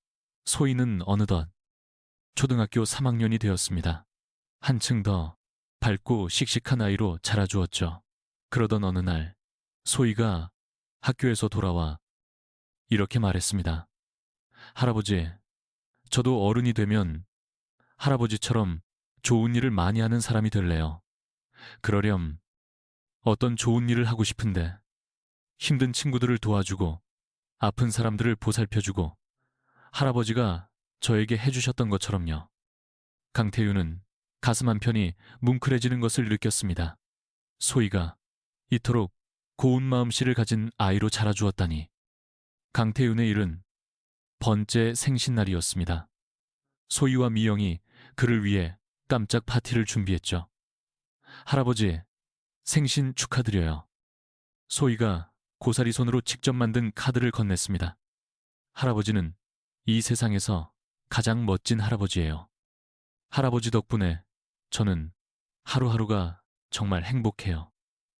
소희는 어느덧 초등학교 3학년이 되었습니다. 한층 더 밝고 씩씩한 아이로 자라주었죠. 그러던 어느 날 소희가 학교에서 돌아와 이렇게 말했습니다. 할아버지, 저도 어른이 되면 할아버지처럼 좋은 일을 많이 하는 사람이 될래요. 그러렴 어떤 좋은 일을 하고 싶은데 힘든 친구들을 도와주고 아픈 사람들을 보살펴주고 할아버지가 저에게 해주셨던 것처럼요. 강태윤은 가슴 한편이 뭉클해지는 것을 느꼈습니다. 소희가 이토록 고운 마음씨를 가진 아이로 자라주었다니. 강태윤의 일은 번째 생신날이었습니다. 소희와 미영이 그를 위해 깜짝 파티를 준비했죠. 할아버지, 생신 축하드려요. 소희가 고사리 손으로 직접 만든 카드를 건넸습니다. 할아버지는 이 세상에서 가장 멋진 할아버지예요. 할아버지 덕분에 저는 하루하루가 정말 행복해요.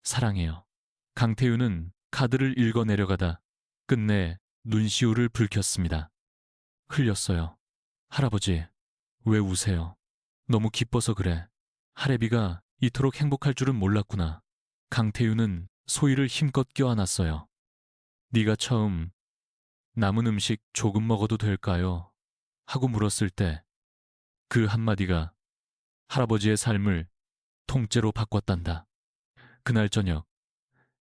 사랑해요. 강태윤은 카드를 읽어 내려가다 끝내 눈시울을 붉혔습니다. 흘렸어요. 할아버지, 왜 우세요? 너무 기뻐서 그래. 할애비가 이토록 행복할 줄은 몰랐구나. 강태윤은 소희를 힘껏 껴안았어요. 네가 처음 남은 음식 조금 먹어도 될까요? 하고 물었을 때 그 한마디가 할아버지의 삶을 통째로 바꿨단다. 그날 저녁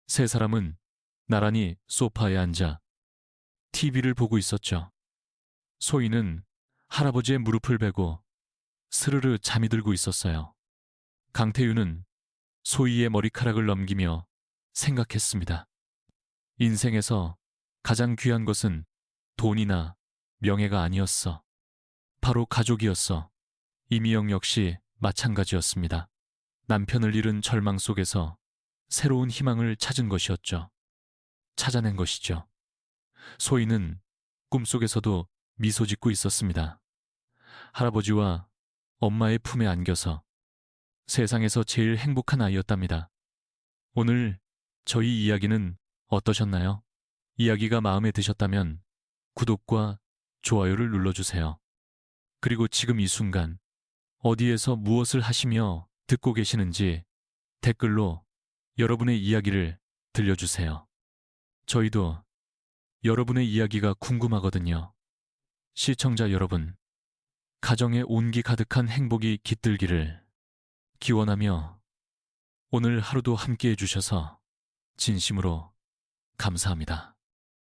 세 사람은 나란히 소파에 앉아 TV를 보고 있었죠. 소희는 할아버지의 무릎을 베고 스르르 잠이 들고 있었어요. 강태윤은 소희의 머리카락을 넘기며 생각했습니다. 인생에서 가장 귀한 것은 돈이나 명예가 아니었어. 바로 가족이었어. 이미영 역시 마찬가지였습니다. 남편을 잃은 절망 속에서 새로운 희망을 찾은 것이었죠. 찾아낸 것이죠. 소희는 꿈속에서도 미소 짓고 있었습니다. 할아버지와 엄마의 품에 안겨서 세상에서 제일 행복한 아이였답니다. 오늘 저희 이야기는 어떠셨나요? 이야기가 마음에 드셨다면 구독과 좋아요를 눌러주세요. 그리고 지금 이 순간 어디에서 무엇을 하시며 듣고 계시는지 댓글로 여러분의 이야기를 들려주세요. 저희도 여러분의 이야기가 궁금하거든요. 시청자 여러분, 가정에 온기 가득한 행복이 깃들기를 기원하며 오늘 하루도 함께 해주셔서 진심으로 감사합니다.